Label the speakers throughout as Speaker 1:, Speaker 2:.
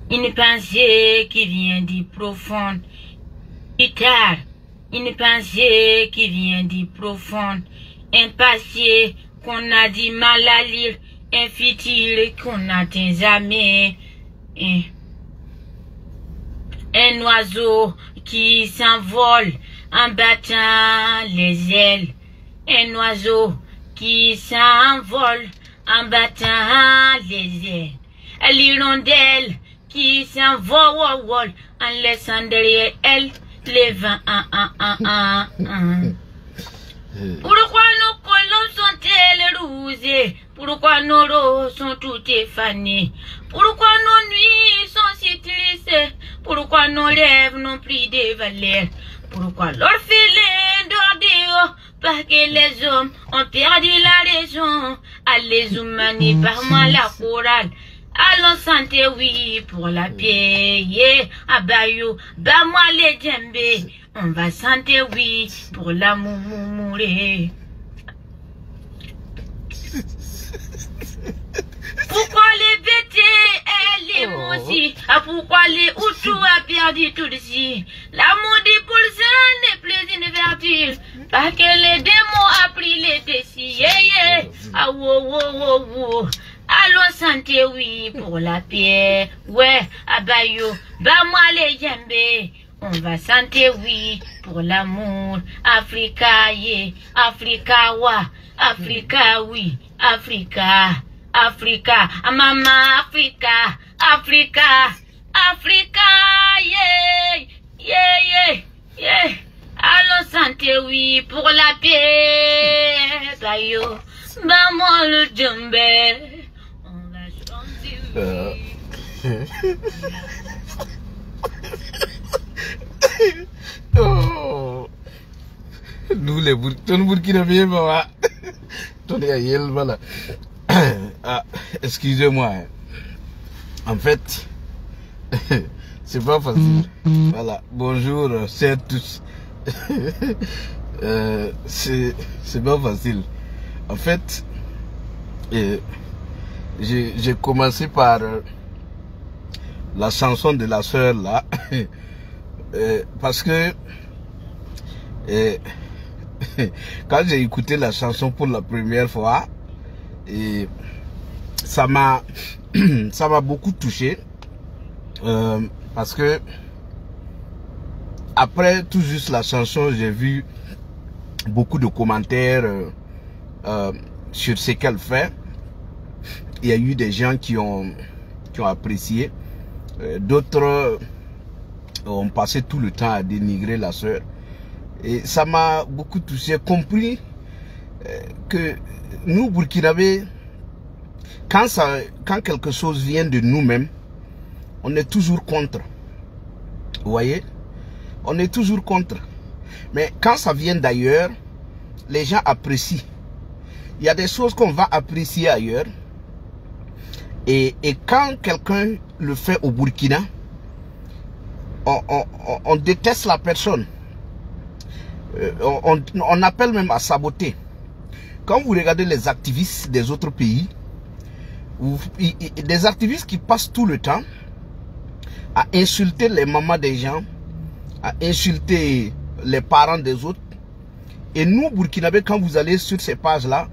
Speaker 1: Une pensée qui vient du profond. Guitare, une pensée qui vient du profond. Un passé qu'on a du mal à lire. Un futur qu'on n'atteint jamais. Un oiseau qui s'envole en battant les ailes. Un oiseau qui s'envole en battant les ailes. L'hirondelle qui s'envole en laissant derrière elle les vents. Pourquoi nos colons sont-elles rouges? Pourquoi nos roses sont toutes effanées? Pourquoi nos nuits sont si tristes? Pourquoi nos rêves n'ont plus de valeur? Pourquoi l'orphelin dort dehors? Parce que les hommes ont perdu la raison. Allez humaniser par moi la chorale. Allons santé, oui, pour la paix. Yeah. Abayou, bah-moi les djembés. On va santé, oui, pour la moumouré. Pourquoi les bêtes et les moussis? Pourquoi les Hutus a perdu tout de suite? L'amour des pulsars n'est plus une vertu. Parce que les démons a pris les décis. Yeah, yeah. Ah, wow. Allons santé, oui, pour la paix. Ouais, abayou, bah-moi les djembés. On va santé, oui, pour l'amour. Africa, yeah. Africa, wa. Africa, oui. Africa. Africa, maman, Africa, Africa, Africa, yeah. Allons santé, oui, pour la paix. Bayo, maman le djembé. On va chanter, oui.
Speaker 2: Oh. Nous les Burkinabés, maman. Voilà. Ah, excusez-moi. En fait, c'est pas facile. Voilà. Bonjour, c'est tous. C'est pas facile. En fait, j'ai commencé par la chanson de la sœur là, parce que quand j'ai écouté la chanson pour la première fois, et ça m'a beaucoup touché, parce que après tout juste la chanson, j'ai vu beaucoup de commentaires sur ce qu'elle fait. Il y a eu des gens qui ont apprécié, d'autres ont passé tout le temps à dénigrer la sœur, et ça m'a beaucoup touché, compris que nous Burkinabés, quand quelque chose vient de nous-mêmes, on est toujours contre. Vous voyez, on est toujours contre. Mais quand ça vient d'ailleurs, les gens apprécient. Il y a des choses qu'on va apprécier ailleurs, et quand quelqu'un le fait au Burkina, on déteste la personne. On appelle même à saboter. Quand vous regardez les activistes des autres pays, des activistes qui passent tout le temps à insulter les mamans des gens, à insulter les parents des autres. Et nous, Burkinabés, quand vous allez sur ces pages-là,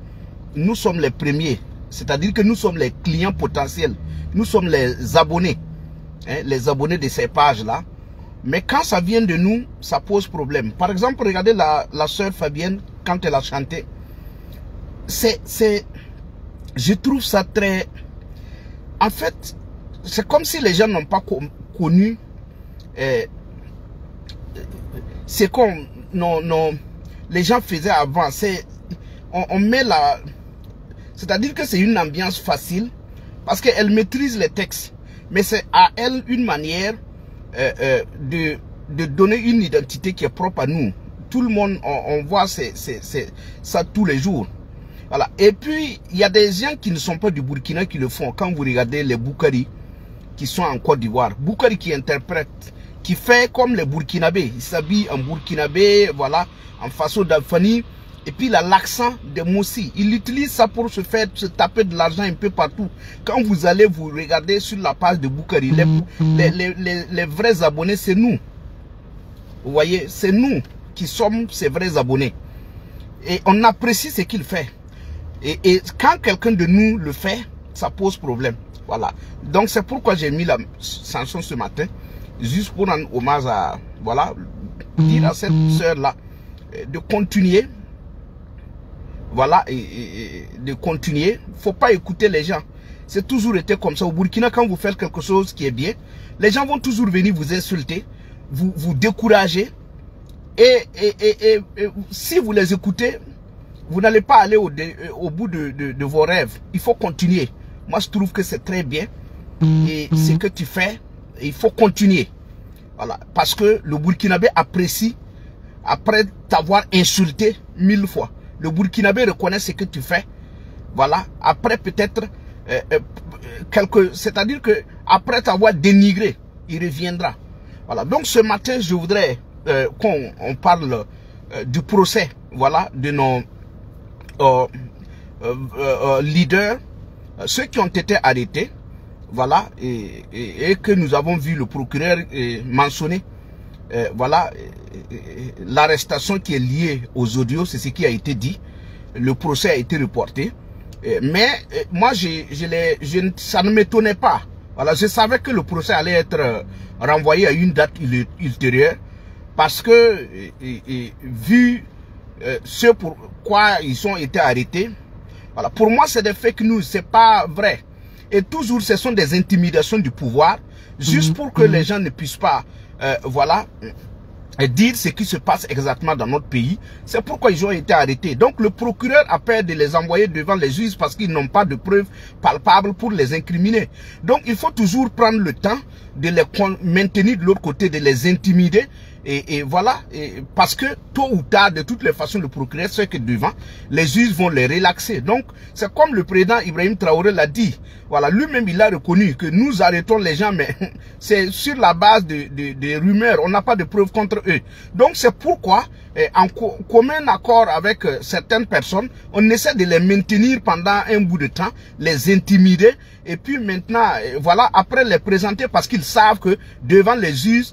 Speaker 2: nous sommes les premiers. C'est-à-dire que nous sommes les clients potentiels. Nous sommes les abonnés. Hein, les abonnés de ces pages-là. Mais quand ça vient de nous, ça pose problème. Par exemple, regardez la sœur Fabienne, quand elle a chanté. Je trouve ça très... En fait, c'est comme si les gens n'ont pas connu ce qu'on les gens faisaient avant. On met la... C'est-à-dire que c'est une ambiance facile parce qu'elle maîtrise les textes. Mais c'est à elle une manière de donner une identité qui est propre à nous. Tout le monde, on voit ça tous les jours. Voilà. Et puis, il y a des gens qui ne sont pas du Burkina qui le font. Quand vous regardez les Boukari qui sont en Côte d'Ivoire, Boukari qui interprète, qui fait comme les Burkinabés. Il s'habille en Burkinabé, voilà, en façon d'Alfani. Et puis il a l'accent de Moussi. Il utilise ça pour se taper de l'argent un peu partout. Quand vous allez vous regarder sur la page de Boukari, les vrais abonnés, c'est nous. Vous voyez, c'est nous qui sommes ces vrais abonnés. Et on apprécie ce qu'il fait. Et quand quelqu'un de nous le fait, ça pose problème. Voilà. Donc c'est pourquoi j'ai mis la sanction ce matin. Juste pour rendre hommage à, voilà, dire à cette sœur-là de continuer. Voilà, et de continuer. Faut pas écouter les gens. C'est toujours été comme ça. Au Burkina, quand vous faites quelque chose qui est bien, les gens vont toujours venir vous insulter, vous décourager. Et si vous les écoutez, vous n'allez pas aller au bout de vos rêves. Il faut continuer. Moi, je trouve que c'est très bien. Et ce que tu fais, il faut continuer. Voilà. Parce que le Burkinabé apprécie, après t'avoir insulté 1000 fois. Le Burkinabé reconnaît ce que tu fais. Voilà. Après peut-être c'est-à-dire que après t'avoir dénigré, il reviendra. Voilà. Donc ce matin, je voudrais qu'on parle du procès, voilà, de nos leaders, ceux qui ont été arrêtés, voilà, et que nous avons vu le procureur mentionner. Voilà, l'arrestation qui est liée aux audios, c'est ce qui a été dit. Le procès a été reporté. Mais moi, ça ne m'étonnait pas. Voilà, je savais que le procès allait être renvoyé à une date ultérieure. Parce que, vu ce pourquoi ils ont été arrêtés, voilà, pour moi, c'est des fake news, c'est pas vrai. Et toujours, ce sont des intimidations du pouvoir, juste pour que les gens ne puissent pas, voilà, dire ce qui se passe exactement dans notre pays. C'est pourquoi ils ont été arrêtés. Donc le procureur a peur de les envoyer devant les juges parce qu'ils n'ont pas de preuves palpables pour les incriminer. Donc il faut toujours prendre le temps de les maintenir de l'autre côté, de les intimider. Et voilà, parce que tôt ou tard, de toutes les façons, le procureur sait que devant, les juges vont les relaxer. Donc, c'est comme le président Ibrahim Traoré l'a dit. Voilà, lui-même, il a reconnu que nous arrêtons les gens, mais c'est sur la base de rumeurs. On n'a pas de preuves contre eux. Donc, c'est pourquoi, en commun accord avec certaines personnes, on essaie de les maintenir pendant un bout de temps, les intimider, et puis maintenant, voilà, après les présenter parce qu'ils savent que devant les juges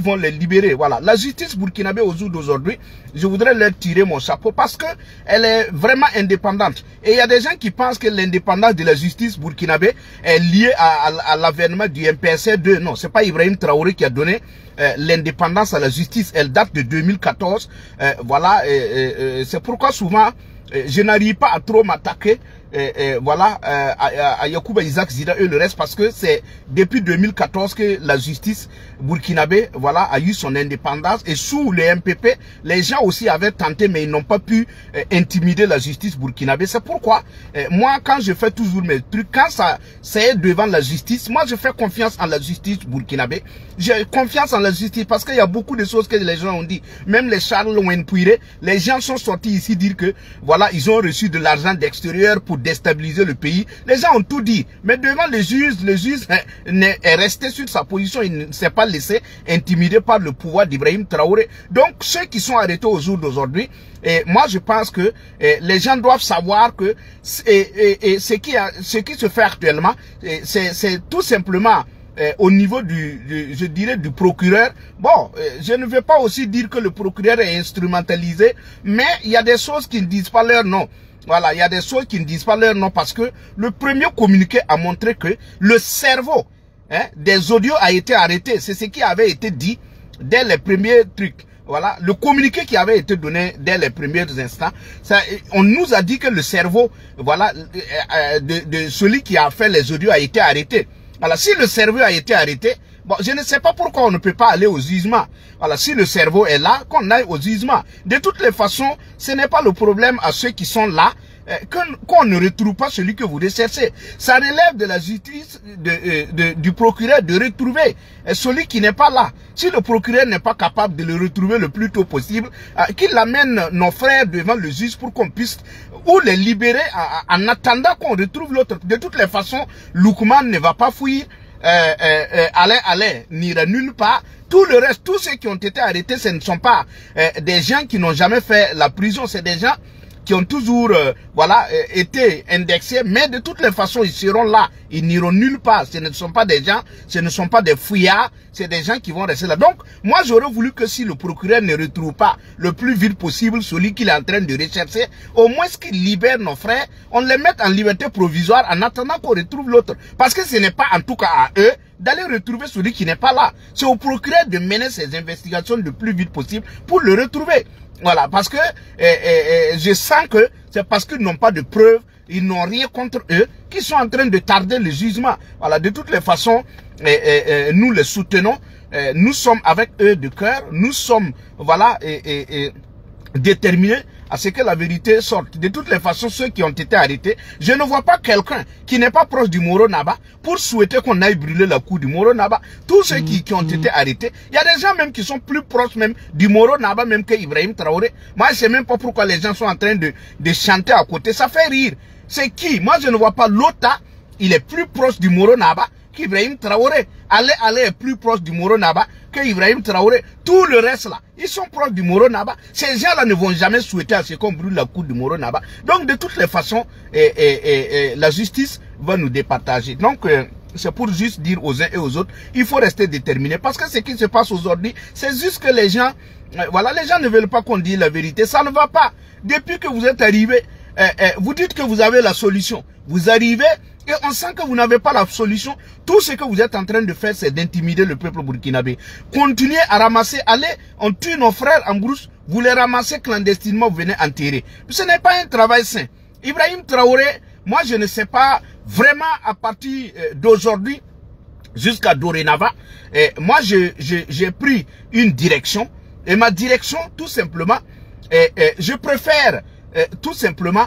Speaker 2: vont les libérer. Voilà, la justice burkinabé au jour d'aujourd'hui, je voudrais leur tirer mon chapeau parce que elle est vraiment indépendante. Et il y a des gens qui pensent que l'indépendance de la justice burkinabé est liée à l'avènement du MPSC 2. Non, c'est pas Ibrahim Traoré qui a donné l'indépendance à la justice. Elle date de 2014. Voilà, c'est pourquoi souvent je n'arrive pas à trop m'attaquer voilà, à Yacouba Isaac Zida et le reste, parce que c'est depuis 2014 que la justice burkinabé, voilà, a eu son indépendance. Et sous le MPP, les gens aussi avaient tenté, mais ils n'ont pas pu intimider la justice burkinabé. C'est pourquoi, moi, quand je fais toujours mes trucs, quand c'est devant la justice, moi, je fais confiance en la justice burkinabé. J'ai confiance en la justice parce qu'il y a beaucoup de choses que les gens ont dit. Même les Charles Wenpouire, les gens sont sortis ici dire que, voilà, ils ont reçu de l'argent d'extérieur pour déstabiliser le pays. Les gens ont tout dit. Mais devant le juge est resté sur sa position. Il ne s'est pas laissé intimider par le pouvoir d'Ibrahim Traoré. Donc, ceux qui sont arrêtés au jour d'aujourd'hui, moi, je pense que les gens doivent savoir que ce qui se fait actuellement, c'est tout simplement au niveau je dirais, du procureur. Bon, je ne veux pas aussi dire que le procureur est instrumentalisé, mais il y a des choses qui ne disent pas leur nom. Voilà, il y a des choses qui ne disent pas leur nom parce que le premier communiqué a montré que le cerveau des audios a été arrêté. C'est ce qui avait été dit dès les premiers trucs. Voilà, le communiqué qui avait été donné dès les premiers instants, on nous a dit que le cerveau, voilà, de celui qui a fait les audios a été arrêté. Voilà, si le cerveau a été arrêté, bon, je ne sais pas pourquoi on ne peut pas aller au jugement. Voilà, si le cerveau est là, qu'on aille au jugement. De toutes les façons, ce n'est pas le problème à ceux qui sont là, qu'on ne retrouve pas celui que vous recherchez. Ça relève de la justice du procureur de retrouver celui qui n'est pas là. Si le procureur n'est pas capable de le retrouver le plus tôt possible, qu'il amène nos frères devant le juge pour qu'on puisse ou les libérer en attendant qu'on retrouve l'autre. De toutes les façons, Lukman ne va pas fuir. Alain n'ira nulle part. Tout le reste, tous ceux qui ont été arrêtés, ce ne sont pas des gens qui n'ont jamais fait la prison, c'est des gens qui ont toujours été indexés, mais de toutes les façons, ils seront là, ils n'iront nulle part. Ce ne sont pas des gens, ce ne sont pas des fouillards, c'est des gens qui vont rester là. Donc, moi, j'aurais voulu que si le procureur ne retrouve pas le plus vite possible celui qu'il est en train de rechercher, au moins qu'il libère nos frères, on les mette en liberté provisoire en attendant qu'on retrouve l'autre. Parce que ce n'est pas en tout cas à eux d'aller retrouver celui qui n'est pas là. C'est au procureur de mener ses investigations le plus vite possible pour le retrouver. Voilà, parce que je sens que c'est parce qu'ils n'ont pas de preuves, ils n'ont rien contre eux, qu'ils sont en train de tarder le jugement. Voilà, de toutes les façons, nous les soutenons, nous sommes avec eux de cœur, nous sommes, voilà, déterminés à ce que la vérité sorte. De toutes les façons, ceux qui ont été arrêtés, je ne vois pas quelqu'un qui n'est pas proche du Moro Naba pour souhaiter qu'on aille brûler la cour du Moro Naba. Tous ceux qui ont été arrêtés, il y a des gens même qui sont plus proches même du Moro Naba même que Ibrahim Traoré. Moi, je sais même pas pourquoi les gens sont en train de chanter à côté. Ça fait rire. C'est qui? Moi, je ne vois pas Lota. Il est plus proche du Moro Naba qu'Ibrahim Traoré. Ale est plus proche du Moro Naba que Ibrahim Traoré. Tout le reste là, ils sont proches du Moro Naba. Ces gens-là ne vont jamais souhaiter à ce qu'on brûle la cour du Moro Naba. Donc de toutes les façons, la justice va nous départager. Donc c'est pour juste dire aux uns et aux autres, il faut rester déterminé. Parce que ce qui se passe aujourd'hui, c'est juste que les gens, voilà, les gens ne veulent pas qu'on dise la vérité. Ça ne va pas. Depuis que vous êtes arrivé, vous dites que vous avez la solution. Vous arrivez et on sent que vous n'avez pas la solution. Tout ce que vous êtes en train de faire, c'est d'intimider le peuple burkinabé. Continuez à ramasser, allez, on tue nos frères en brousse, vous les ramassez clandestinement, vous venez enterrer. Ce n'est pas un travail sain. Ibrahim Traoré, moi je ne sais pas, vraiment à partir d'aujourd'hui jusqu'à dorénavant, moi j'ai pris une direction, et ma direction, tout simplement, je préfère tout simplement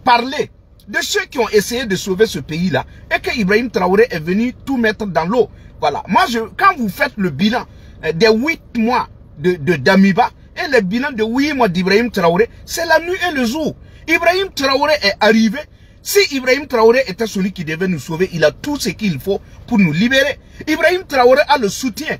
Speaker 2: parler de ceux qui ont essayé de sauver ce pays-là et que Ibrahim Traoré est venu tout mettre dans l'eau. Voilà. Moi, quand vous faites le bilan des 8 mois de Damiba et le bilan de 8 mois d'Ibrahim Traoré, c'est la nuit et le jour. Ibrahim Traoré est arrivé. Si Ibrahim Traoré était celui qui devait nous sauver, il a tout ce qu'il faut pour nous libérer. Ibrahim Traoré a le soutien.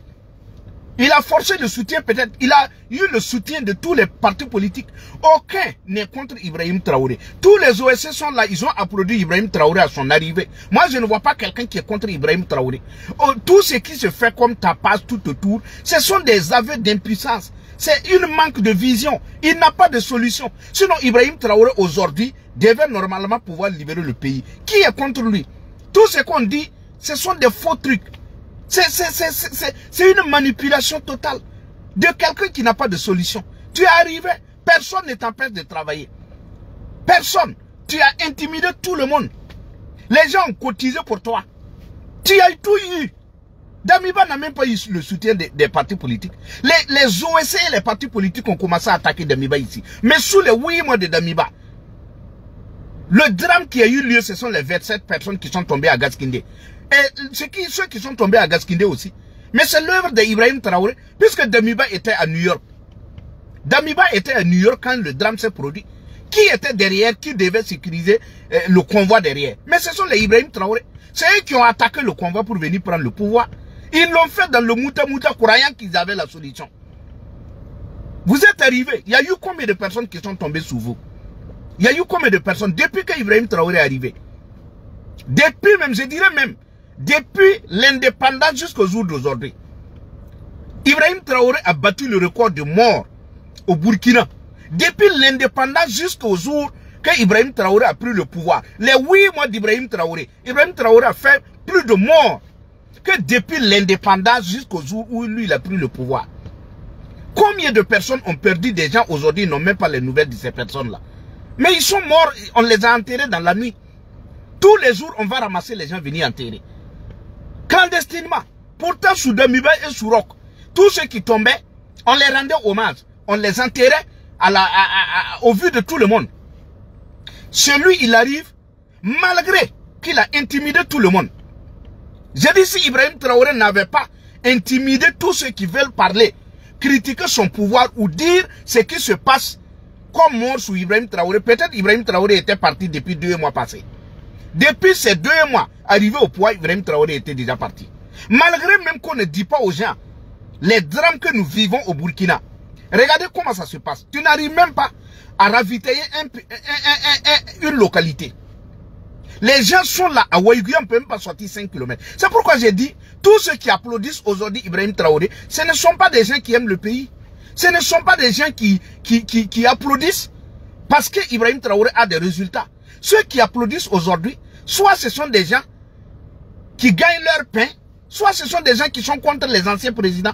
Speaker 2: Il a forcé le soutien peut-être. Il a eu le soutien de tous les partis politiques. Aucun n'est contre Ibrahim Traoré. Tous les OSC sont là. Ils ont applaudi Ibrahim Traoré à son arrivée. Moi, je ne vois pas quelqu'un qui est contre Ibrahim Traoré. Tout ce qui se fait comme tapas tout autour, ce sont des aveux d'impuissance. C'est une manque de vision. Il n'a pas de solution. Sinon, Ibrahim Traoré aujourd'hui devait normalement pouvoir libérer le pays. Qui est contre lui? Tout ce qu'on dit, ce sont des faux trucs. C'est une manipulation totale de quelqu'un qui n'a pas de solution. Tu es arrivé, personne ne t'empêche de travailler. Personne. Tu as intimidé tout le monde. Les gens ont cotisé pour toi. Tu as tout eu. Damiba n'a même pas eu le soutien des partis politiques. Les OSC et les partis politiques ont commencé à attaquer Damiba ici. Mais sous les 8 mois de Damiba, le drame qui a eu lieu, ce sont les 27 personnes qui sont tombées à Gaskindé. Et ceux qui sont tombés à Gaskindé aussi. Mais c'est l'œuvre d'Ibrahim Traoré, puisque Damiba était à New York. Damiba était à New York quand le drame s'est produit. Qui était derrière, qui devait sécuriser le convoi derrière? Mais ce sont les Ibrahim Traoré. C'est eux qui ont attaqué le convoi pour venir prendre le pouvoir. Ils l'ont fait dans le Mouta croyant qu'ils avaient la solution. Vous êtes arrivés, il y a eu combien de personnes qui sont tombées sous vous? Il y a eu combien de personnes depuis que Ibrahim Traoré est arrivé? Depuis même, je dirais même, depuis l'indépendance jusqu'au jour d'aujourd'hui, Ibrahim Traoré a battu le record de morts au Burkina. Depuis l'indépendance jusqu'au jour que Ibrahim Traoré a pris le pouvoir. Les 8 mois d'Ibrahim Traoré, Ibrahim Traoré a fait plus de morts que depuis l'indépendance jusqu'au jour où lui il a pris le pouvoir. Combien de personnes ont perdu des gens aujourd'hui, ils n'ont même pas les nouvelles de ces personnes-là. Mais ils sont morts, on les a enterrés dans la nuit. Tous les jours, on va ramasser les gens venir enterrer. Clandestinement. Pourtant, sous Damiba et sous Roc, tous ceux qui tombaient, on les rendait hommage. On les enterrait au vu de tout le monde. Celui, il arrive, malgré qu'il a intimidé tout le monde. J'ai dit, si Ibrahim Traoré n'avait pas intimidé tous ceux qui veulent parler, critiquer son pouvoir ou dire ce qui se passe comme mort sous Ibrahim Traoré, peut-être Ibrahim Traoré était parti depuis 2 mois passés. Depuis ces 2 mois, arrivé au pouvoir, Ibrahim Traoré était déjà parti. Malgré même qu'on ne dit pas aux gens les drames que nous vivons au Burkina. Regardez comment ça se passe. Tu n'arrives même pas à ravitailler une localité. Les gens sont là, à Ouaïgui, on ne peut même pas sortir 5 km. C'est pourquoi j'ai dit, tous ceux qui applaudissent aujourd'hui Ibrahim Traoré, ce ne sont pas des gens qui aiment le pays. Ce ne sont pas des gens qui applaudissent parce que Ibrahim Traoré a des résultats. Ceux qui applaudissent aujourd'hui, soit ce sont des gens qui gagnent leur pain, soit ce sont des gens qui sont contre les anciens présidents.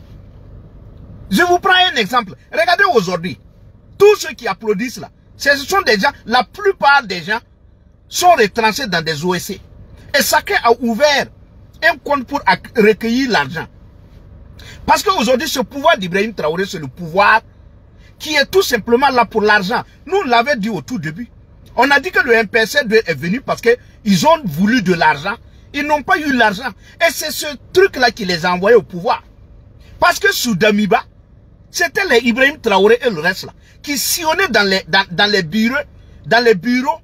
Speaker 2: Je vous prends un exemple. Regardez aujourd'hui, tous ceux qui applaudissent là, ce sont des gens, la plupart des gens sont retranchés dans des OSC. Et chacun a ouvert un compte pour recueillir l'argent. Parce qu'aujourd'hui, ce pouvoir d'Ibrahim Traoré, c'est le pouvoir qui est tout simplement là pour l'argent. Nous l'avons dit au tout début. On a dit que le MPC2 est venu parce qu'ils ont voulu de l'argent. Ils n'ont pas eu l'argent. Et c'est ce truc-là qui les a envoyés au pouvoir. Parce que sous Damiba, c'était les Ibrahim Traoré et le reste là, qui sillonnaient dans les bureaux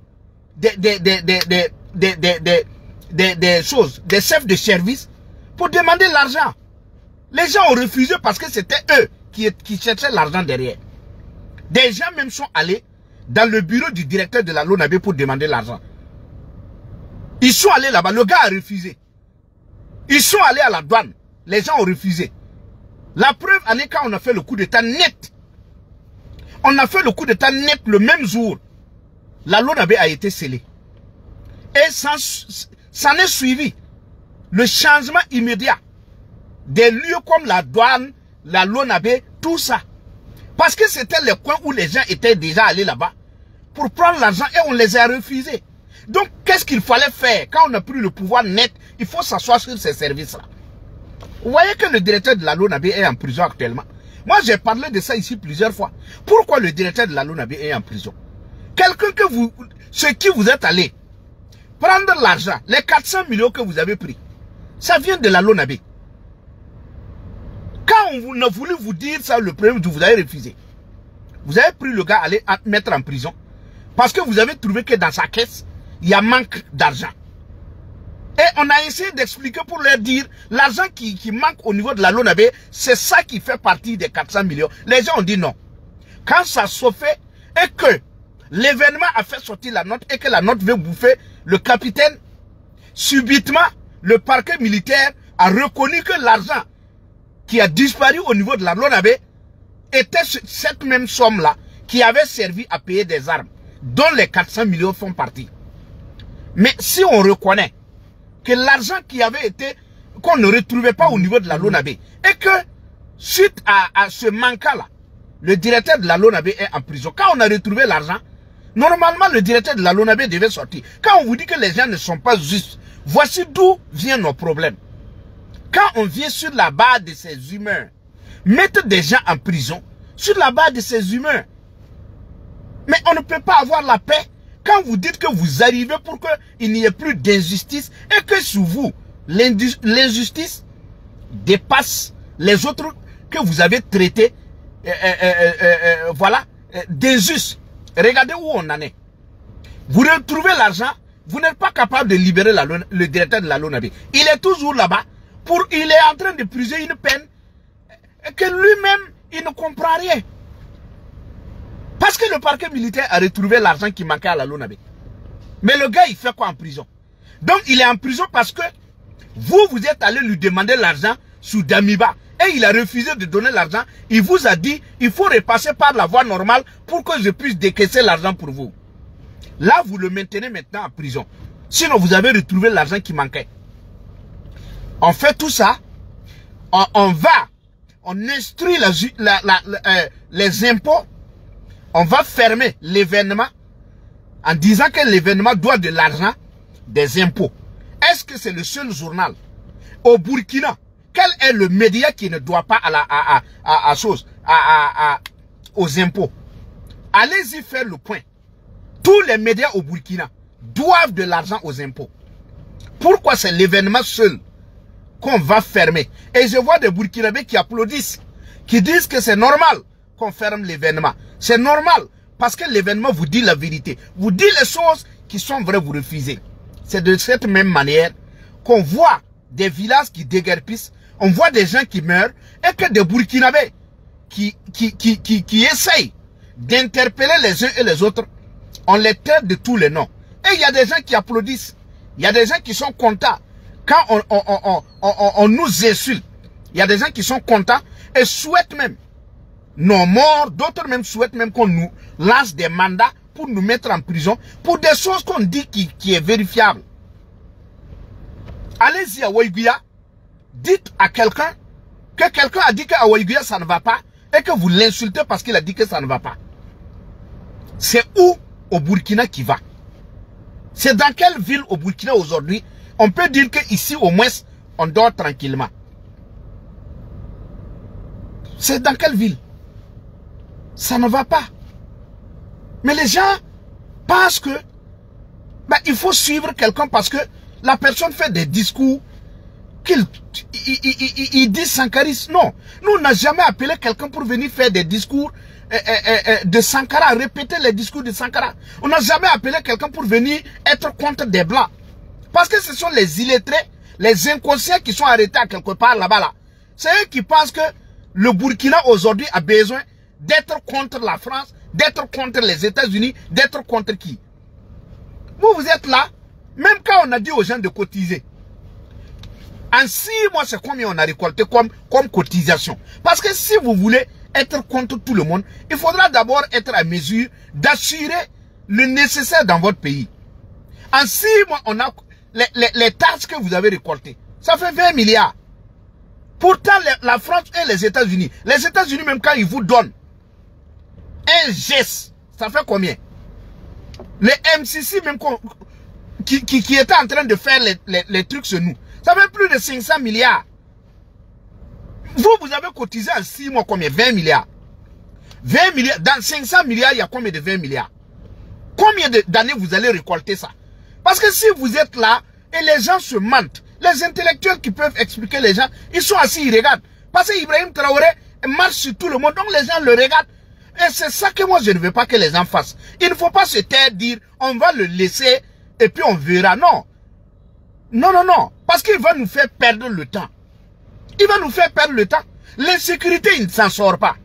Speaker 2: des choses, des chefs de service pour demander l'argent. Les gens ont refusé parce que c'était eux qui cherchaient l'argent derrière. Des gens même sont allés dans le bureau du directeur de la LONABé pour demander l'argent. Ils sont allés là-bas, le gars a refusé. Ils sont allés à la douane, les gens ont refusé. La preuve en est quand on a fait le coup d'état net. On a fait le coup d'état net le même jour. La LONABé a été scellée. Et s'en est suivi le changement immédiat des lieux comme la douane, la LONABé, tout ça. Parce que c'était les coins où les gens étaient déjà allés là-bas pour prendre l'argent et on les a refusés. Donc, qu'est-ce qu'il fallait faire? Quand on a pris le pouvoir net, il faut s'asseoir sur ces services-là. Vous voyez que le directeur de la LONABé est en prison actuellement. Moi, j'ai parlé de ça ici plusieurs fois. Pourquoi le directeur de la LONABé est en prison? Quelqu'un que ceux qui vous êtes allés prendre l'argent, les 400 millions que vous avez pris, ça vient de la LONABé. Quand on a voulu vous dire ça, le premier jour, vous avez refusé. Vous avez pris le gars, aller mettre en prison. Parce que vous avez trouvé que dans sa caisse, il y a manque d'argent. Et on a essayé d'expliquer pour leur dire, l'argent qui manque au niveau de la LONABé, c'est ça qui fait partie des 400 millions. Les gens ont dit non. Quand ça se fait et que l'événement a fait sortir la note et que la note veut bouffer le capitaine, subitement, le parquet militaire a reconnu que l'argent qui a disparu au niveau de la LONABé était cette même somme-là qui avait servi à payer des armes, dont les 400 millions font partie. Mais si on reconnaît que l'argent qui avait été, qu'on ne retrouvait pas au niveau de la LONABé, et que suite à ce manquant-là, le directeur de la LONABé est en prison. Quand on a retrouvé l'argent, normalement le directeur de la LONABé devait sortir. Quand on vous dit que les gens ne sont pas justes, voici d'où viennent nos problèmes. Quand on vient sur la base de ces humeurs, mettre des gens en prison, sur la base de ces humeurs, mais on ne peut pas avoir la paix quand vous dites que vous arrivez pour qu'il n'y ait plus d'injustice et que sous vous, l'injustice dépasse les autres que vous avez traités, voilà, d'injustes. Regardez où on en est. Vous retrouvez l'argent, vous n'êtes pas capable de libérer le directeur de la LONABé. Il est toujours là-bas, il est en train de puiser une peine que lui-même, il ne comprend rien. Parce que le parquet militaire a retrouvé l'argent qui manquait à la LONABé. Mais le gars, il fait quoi en prison? Donc, il est en prison parce que vous êtes allé lui demander l'argent sous Damiba. Et il a refusé de donner l'argent. Il vous a dit, il faut repasser par la voie normale pour que je puisse décaisser l'argent pour vous. Là, vous le maintenez maintenant en prison. Sinon, vous avez retrouvé l'argent qui manquait. On fait tout ça. On instruit les impôts. On va fermer l'événement en disant que l'événement doit de l'argent des impôts. Est-ce que c'est le seul journal au Burkina? Quel est le média qui ne doit pas aux impôts? Allez-y faire le point. Tous les médias au Burkina doivent de l'argent aux impôts. Pourquoi c'est l'événement seul qu'on va fermer? Et je vois des Burkinabés qui applaudissent, qui disent que c'est normal qu'on ferme l'événement. C'est normal parce que l'événement vous dit la vérité. Vous dit les choses qui sont vraies, vous refusez. c'est de cette même manière qu'on voit des villages qui déguerpissent, on voit des gens qui meurent, et que des Burkinabés qui essayent d'interpeller les uns et les autres, on les traite de tous les noms. Et il y a des gens qui applaudissent, il y a des gens qui sont contents quand on nous insulte. Il y a des gens qui sont contents et souhaitent même nos morts, d'autres même souhaitent même qu'on nous lance des mandats pour nous mettre en prison, pour des choses qu'on dit qui est vérifiable. Allez-y à Waïguya, dites à quelqu'un que quelqu'un a dit qu'à Waïguya ça ne va pas et que vous l'insultez parce qu'il a dit que ça ne va pas. C'est où au Burkina qui va? C'est dans quelle ville au Burkina aujourd'hui on peut dire qu'ici au moins on dort tranquillement? C'est dans quelle ville? Ça ne va pas. Mais les gens pensent que il faut suivre quelqu'un parce que la personne fait des discours il dit Sankaris. Non, nous n'avons jamais appelé quelqu'un pour venir faire des discours de Sankara, répéter les discours de Sankara. On n'a jamais appelé quelqu'un pour venir être contre des blancs. Parce que ce sont les illettrés, les inconscients qui sont arrêtés à quelque part là-bas. Là. C'est eux qui pensent que le Burkina aujourd'hui a besoin d'être contre la France, d'être contre les États-Unis, d'être contre qui? Vous êtes là, même quand on a dit aux gens de cotiser. En 6 mois, c'est combien on a récolté comme cotisation? Parce que si vous voulez être contre tout le monde, il faudra d'abord être à mesure d'assurer le nécessaire dans votre pays. En 6 mois, on a les taxes que vous avez récoltées. Ça fait 20 milliards. Pourtant, la France et les États-Unis même quand ils vous donnent un geste, ça fait combien? Les MCC même qui étaient en train de faire les trucs sur nous, ça fait plus de 500 milliards. Vous avez cotisé en 6 mois combien? 20 milliards. 20 milliards. Dans 500 milliards, il y a combien de 20 milliards? Combien d'années vous allez récolter ça? Parce que si vous êtes là et les gens se mentent, les intellectuels qui peuvent expliquer les gens, ils sont assis, ils regardent. Parce que Ibrahim Traoré marche sur tout le monde, donc les gens le regardent. Et c'est ça que moi je ne veux pas que les gens fassent. Il ne faut pas se taire, dire on va le laisser et puis on verra. Non. Non, non, non. Parce qu'il va nous faire perdre le temps. Il va nous faire perdre le temps. L'insécurité, il ne s'en sort pas.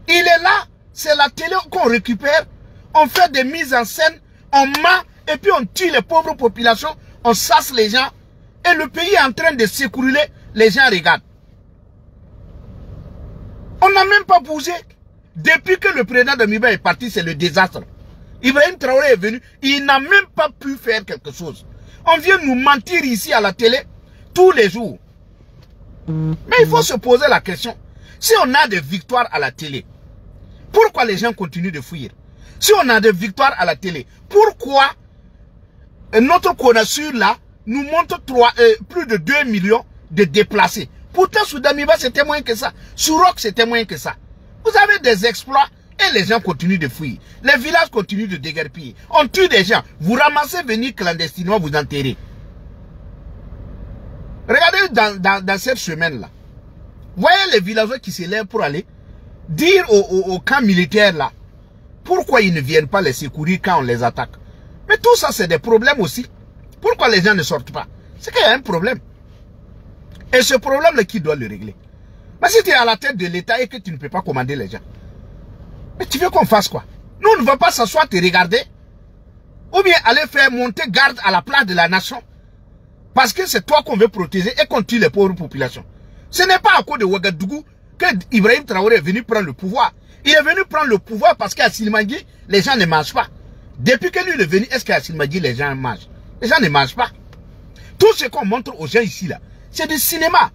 Speaker 2: Il est là, c'est la télé qu'on récupère. On fait des mises en scène, on ment et puis on tue les pauvres populations, on sasse les gens. Et le pays est en train de s'écrouler, les gens regardent. On n'a même pas bougé. Depuis que le président de Miba est parti, c'est le désastre. Ibrahim Traoré est venu, il n'a même pas pu faire quelque chose. On vient nous mentir ici à la télé tous les jours. Mais il faut se poser la question. Si on a des victoires à la télé, pourquoi les gens continuent de fuir? Si on a des victoires à la télé, pourquoi notre connaissure là nous montre plus de 2 millions de déplacés? Pourtant, sous Damiba, c'était moins que ça. Sous Roc, c'était moins que ça. Vous avez des exploits et les gens continuent de fuir. Les villages continuent de déguerpir. On tue des gens. Vous ramassez venir clandestinement, vous enterrez. Regardez dans cette semaine-là. Voyez les villageois qui se lèvent pour aller dire au camp militaire là, pourquoi ils ne viennent pas les secourir quand on les attaque. Mais tout ça, c'est des problèmes aussi. Pourquoi les gens ne sortent pas? C'est qu'il y a un problème. Et ce problème-là, qui doit le régler? Mais si tu es à la tête de l'État et que tu ne peux pas commander les gens, mais tu veux qu'on fasse quoi? Nous, on ne va pas s'asseoir te regarder, ou bien aller faire monter garde à la place de la nation, parce que c'est toi qu'on veut protéger et qu'on tue les pauvres populations. Ce n'est pas à cause de Ouagadougou que Ibrahim Traoré est venu prendre le pouvoir. Il est venu prendre le pouvoir parce qu'à Silmangui, les gens ne mangent pas. Depuis que lui il est venu, est-ce qu'à Silmangui, les gens mangent? Les gens ne mangent pas. Tout ce qu'on montre aux gens ici, là, c'est du cinéma.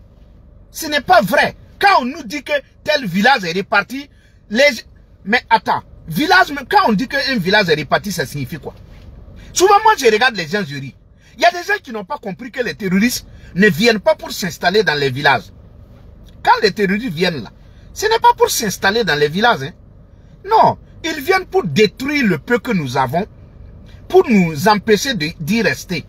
Speaker 2: Ce n'est pas vrai. Quand on nous dit que tel village est réparti, mais attends, village, quand on dit qu'un village est réparti, ça signifie quoi? Souvent, moi, je regarde les gens, je ris. Il y a des gens qui n'ont pas compris que les terroristes ne viennent pas pour s'installer dans les villages. Quand les terroristes viennent là, ce n'est pas pour s'installer dans les villages. Hein. Non, ils viennent pour détruire le peu que nous avons, pour nous empêcher d'y rester.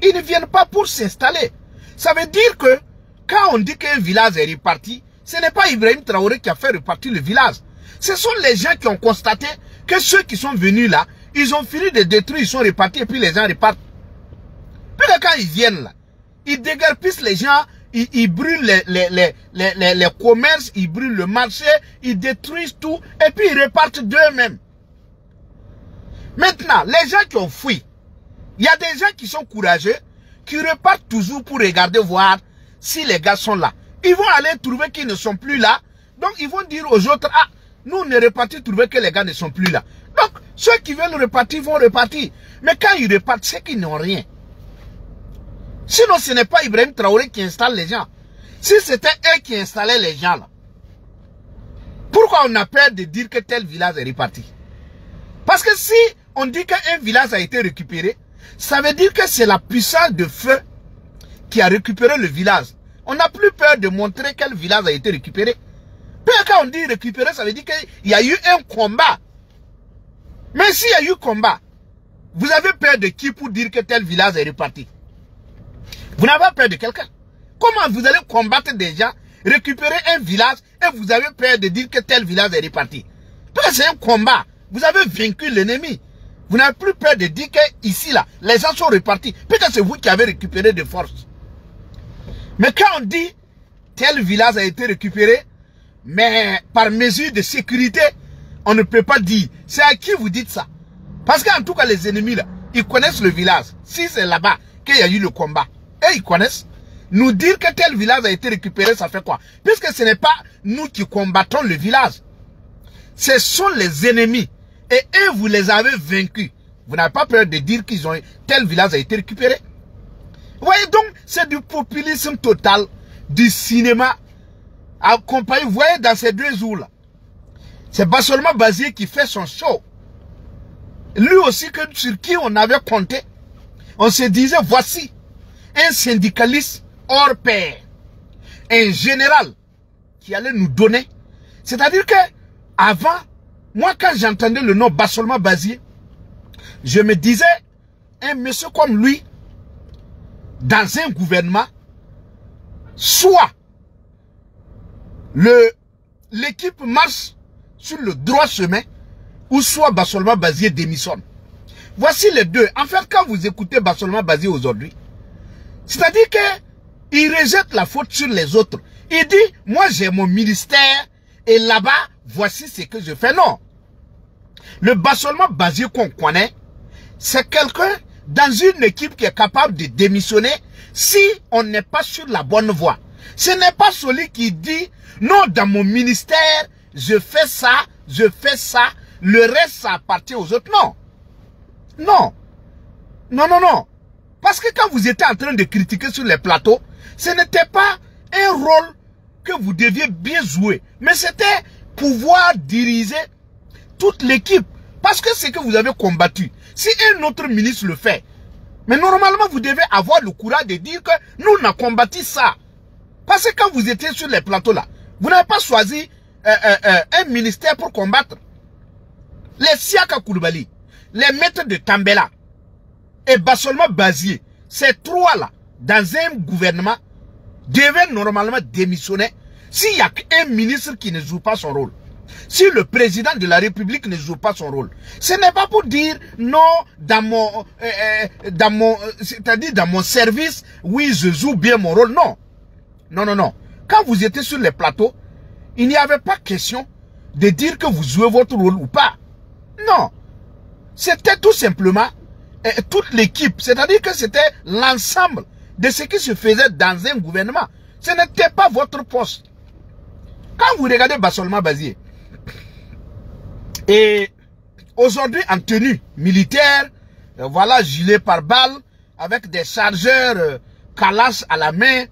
Speaker 2: Ils ne viennent pas pour s'installer. Ça veut dire que quand on dit qu'un village est réparti, ce n'est pas Ibrahim Traoré qui a fait repartir le village. Ce sont les gens qui ont constaté que ceux qui sont venus là, ils ont fini de détruire, ils sont répartis et puis les gens repartent. Puis quand ils viennent là, ils déguerpissent les gens, ils brûlent les commerces, ils brûlent le marché, ils détruisent tout, et puis ils repartent d'eux-mêmes. Maintenant, les gens qui ont fui, il y a des gens qui sont courageux, qui repartent toujours pour regarder, voir si les gars sont là. Ils vont aller trouver qu'ils ne sont plus là. Donc, ils vont dire aux autres, ah, nous, on est repartis trouver que les gars ne sont plus là. Donc, ceux qui veulent repartir vont repartir. Mais quand ils repartent, c'est qu'ils n'ont rien. Sinon, ce n'est pas Ibrahim Traoré qui installe les gens. Si c'était eux qui installaient les gens là, pourquoi on a peur de dire que tel village est reparti? Parce que si on dit qu'un village a été récupéré, ça veut dire que c'est la puissance de feu qui a récupéré le village. On n'a plus peur de montrer quel village a été récupéré. Puis quand on dit récupérer, ça veut dire qu'il y a eu un combat. Mais s'il y a eu combat, vous avez peur de qui pour dire que tel village est reparti? Vous n'avez pas peur de quelqu'un. Comment vous allez combattre des gens, récupérer un village et vous avez peur de dire que tel village est reparti? Parce que c'est un combat. Vous avez vaincu l'ennemi. Vous n'avez plus peur de dire que ici, là, les gens sont repartis. Peut-être c'est vous qui avez récupéré des forces. Mais quand on dit tel village a été récupéré, mais par mesure de sécurité, on ne peut pas dire. C'est à qui vous dites ça? Parce qu'en tout cas, les ennemis, là, ils connaissent le village. Si c'est là-bas qu'il y a eu le combat, et ils connaissent. Nous dire que tel village a été récupéré, ça fait quoi? Puisque ce n'est pas nous qui combattons le village. Ce sont les ennemis. Et eux, vous les avez vaincus. Vous n'avez pas peur de dire qu'ils ont tel village a été récupéré. Vous voyez donc, c'est du populisme total, du cinéma accompagné. Vous voyez, dans ces 2 jours-là, c'est Bassolma Bazié qui fait son show. Lui aussi, sur qui on avait compté, on se disait, voici un syndicaliste hors pair, un général qui allait nous donner. C'est-à-dire que, avant, moi, quand j'entendais le nom Bassolma Bazié, je me disais, un monsieur comme lui, dans un gouvernement, soit l'équipe marche sur le droit chemin, ou soit Bassolma Bazié démissionne. Voici les deux. En fait, quand vous écoutez Bassolma Bazié aujourd'hui, c'est-à-dire qu'il rejette la faute sur les autres. Il dit, moi j'ai mon ministère, et là-bas, voici ce que je fais. Non. Le Bassolma Bazié qu'on connaît, c'est quelqu'un dans une équipe qui est capable de démissionner si on n'est pas sur la bonne voie. Ce n'est pas celui qui dit, non, dans mon ministère, je fais ça, le reste, ça appartient aux autres. Non. Non. Non, non, non. Parce que quand vous étiez en train de critiquer sur les plateaux, ce n'était pas un rôle que vous deviez bien jouer. Mais c'était pouvoir diriger toute l'équipe. Parce que c'est que vous avez combattu. Si un autre ministre le fait, mais normalement vous devez avoir le courage de dire que nous on a combattu ça. Parce que quand vous étiez sur les plateaux là, vous n'avez pas choisi un ministère pour combattre. Les Siaka Koulibaly, les maîtres de Tambela et Bassolma Bazié, ces 3 là, dans un gouvernement, devaient normalement démissionner s'il y a un ministre qui ne joue pas son rôle. Si le président de la République ne joue pas son rôle, ce n'est pas pour dire non, dans mon service, oui, je joue bien mon rôle. Non. Non, non, non. Quand vous étiez sur les plateaux, il n'y avait pas question de dire que vous jouez votre rôle ou pas. Non. C'était tout simplement toute l'équipe. C'est-à-dire que c'était l'ensemble de ce qui se faisait dans un gouvernement. Ce n'était pas votre poste. Quand vous regardez Bassolma Bazié, et aujourd'hui en tenue militaire, voilà, gilet pare-balles, avec des chargeurs Kalash à la main,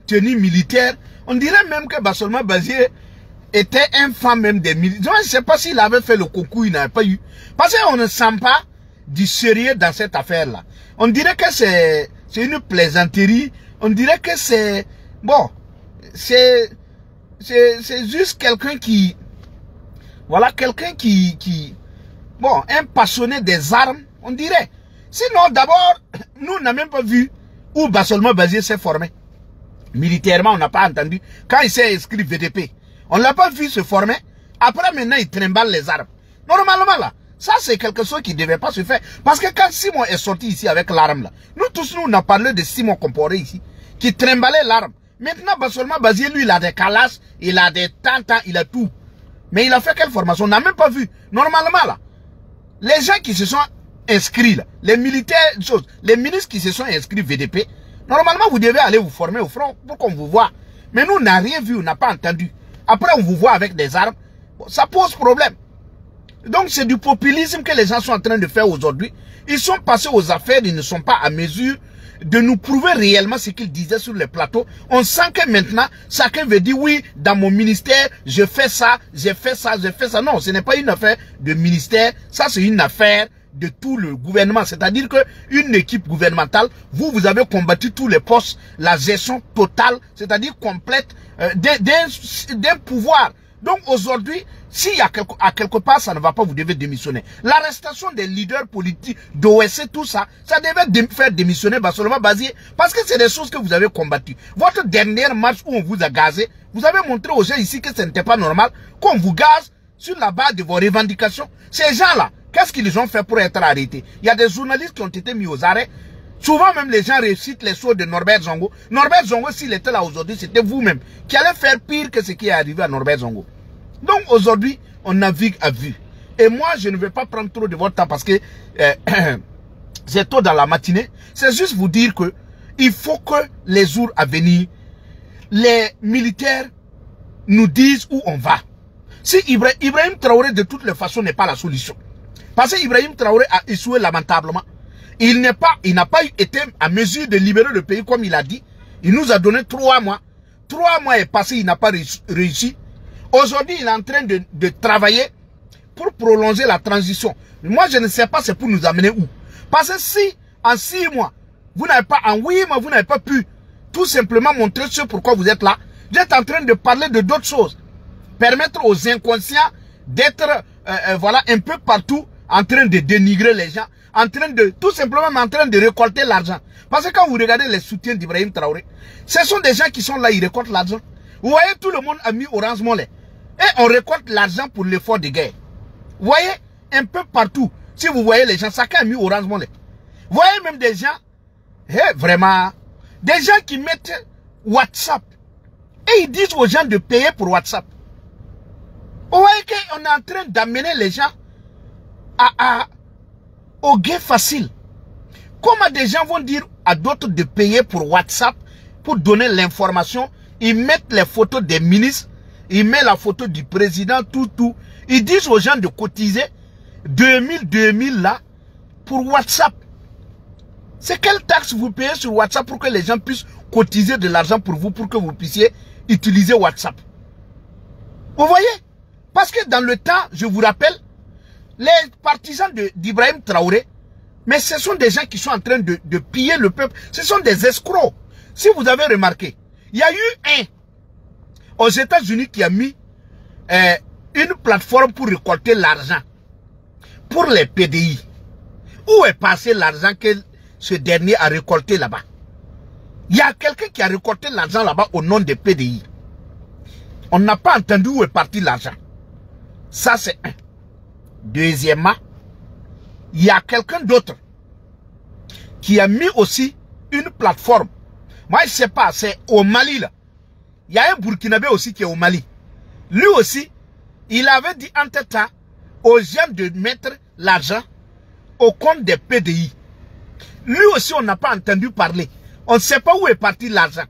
Speaker 2: tenue militaire, on dirait même que Bassolma Bazié était un fan même des militaires. Je ne sais pas s'il avait fait le concours, il n'avait pas eu. Parce qu'on ne sent pas du sérieux dans cette affaire-là. On dirait que c'est une plaisanterie, on dirait que c'est... Bon, c'est juste quelqu'un qui... Voilà, quelqu'un qui... Bon, un passionné des armes, on dirait. Sinon, d'abord, nous n'avons même pas vu où Bassolma Bazié s'est formé. Militairement, on n'a pas entendu. Quand il s'est inscrit VDP, on ne l'a pas vu se former. Après, maintenant, il trimballe les armes. Normalement, là, Ça, c'est quelque chose qui ne devait pas se faire. Parce que quand Simon est sorti ici avec l'arme, là, nous tous, nous, on a parlé de Simon Comporé ici, qui trimballait l'arme. Maintenant, seulement Basier, lui, il a des calasses, il a des tantans, il a tout. Mais il a fait quelle formation? On n'a même pas vu. Normalement, là, les gens qui se sont inscrits, là, les militaires, les ministres qui se sont inscrits VDP, normalement, vous devez aller vous former au front pour qu'on vous voit. Mais nous, on n'a rien vu, on n'a pas entendu. Après, on vous voit avec des armes. Bon, ça pose problème. Donc, c'est du populisme que les gens sont en train de faire aujourd'hui. Ils sont passés aux affaires, ils ne sont pas à mesure de nous prouver réellement ce qu'ils disaient sur les plateaux. On sent que maintenant, chacun veut dire, oui, dans mon ministère, je fais ça, j'ai fait ça, j'ai fait ça. Non, ce n'est pas une affaire de ministère, ça c'est une affaire de tout le gouvernement. C'est-à-dire que une équipe gouvernementale, vous avez combattu tous les postes, la gestion totale, c'est-à-dire complète d'un pouvoir. Donc aujourd'hui, s'il y a quelque part, ça ne va pas, vous devez démissionner. L'arrestation des leaders politiques, d'OSC, tout ça, ça devait faire démissionner seulement Basier, parce que c'est des choses que vous avez combattues. Votre dernière marche où on vous a gazé, vous avez montré aux gens ici que ce n'était pas normal, qu'on vous gaze sur la base de vos revendications. Ces gens-là, qu'est-ce qu'ils ont fait pour être arrêtés? Il y a des journalistes qui ont été mis aux arrêts. Souvent même les gens récitent les choses de Norbert Zongo. Norbert Zongo, s'il était là aujourd'hui, c'était vous-même qui allez faire pire que ce qui est arrivé à Norbert Zongo. Donc aujourd'hui, on navigue à vue. Et moi, je ne vais pas prendre trop de votre temps parce que c'est tôt dans la matinée. C'est juste vous dire que il faut que les jours à venir, les militaires nous disent où on va. Si Ibrahim Traoré de toutes les façons n'est pas la solution. Parce que Ibrahim Traoré a échoué lamentablement. Il n'a pas été à mesure de libérer le pays comme il a dit. Il nous a donné 3 mois. 3 mois est passé, il n'a pas réussi. Aujourd'hui, il est en train de travailler pour prolonger la transition. Moi, je ne sais pas c'est pour nous amener où. Parce que si, en 6 mois, vous n'avez pas, en 8 mois, vous n'avez pas pu tout simplement montrer ce pourquoi vous êtes là, vous êtes en train de parler de d'autres choses. Permettre aux inconscients d'être, voilà, un peu partout, en train de dénigrer les gens, en train de, tout simplement, en train de récolter l'argent. Parce que quand vous regardez les soutiens d'Ibrahim Traoré, ce sont des gens qui sont là, ils récoltent l'argent. Vous voyez, tout le monde a mis Orange Money. Et on récolte l'argent pour l'effort de guerre. Vous voyez, un peu partout. Si vous voyez les gens, chacun a mis Orange Money. Vous voyez même des gens, vraiment, des gens qui mettent WhatsApp. Et ils disent aux gens de payer pour WhatsApp. Vous voyez qu'on est en train d'amener les gens au gain facile. Comment des gens vont dire à d'autres de payer pour WhatsApp pour donner l'information? Ils mettent les photos des ministres, ils mettent la photo du président, tout. Ils disent aux gens de cotiser 2000 là pour WhatsApp. C'est quelle taxe vous payez sur WhatsApp pour que les gens puissent cotiser de l'argent pour vous, pour que vous puissiez utiliser WhatsApp? Vous voyez? Parce que dans le temps, je vous rappelle, les partisans d'Ibrahim Traoré, mais ce sont des gens qui sont en train de piller le peuple. Ce sont des escrocs. Si vous avez remarqué, il y a eu un aux États-Unis qui a mis une plateforme pour récolter l'argent pour les PDI. Où est passé l'argent que ce dernier a récolté là-bas? Il y a quelqu'un qui a récolté l'argent là-bas au nom des PDI. On n'a pas entendu où est parti l'argent. Ça, c'est un. Deuxièmement, il y a quelqu'un d'autre qui a mis aussi une plateforme. Moi, je ne sais pas, c'est au Mali là. Il y a un Burkinabé aussi qui est au Mali. Lui aussi, il avait dit en temps aux gens de mettre l'argent au compte des PDI. Lui aussi, on n'a pas entendu parler. On ne sait pas où est parti l'argent.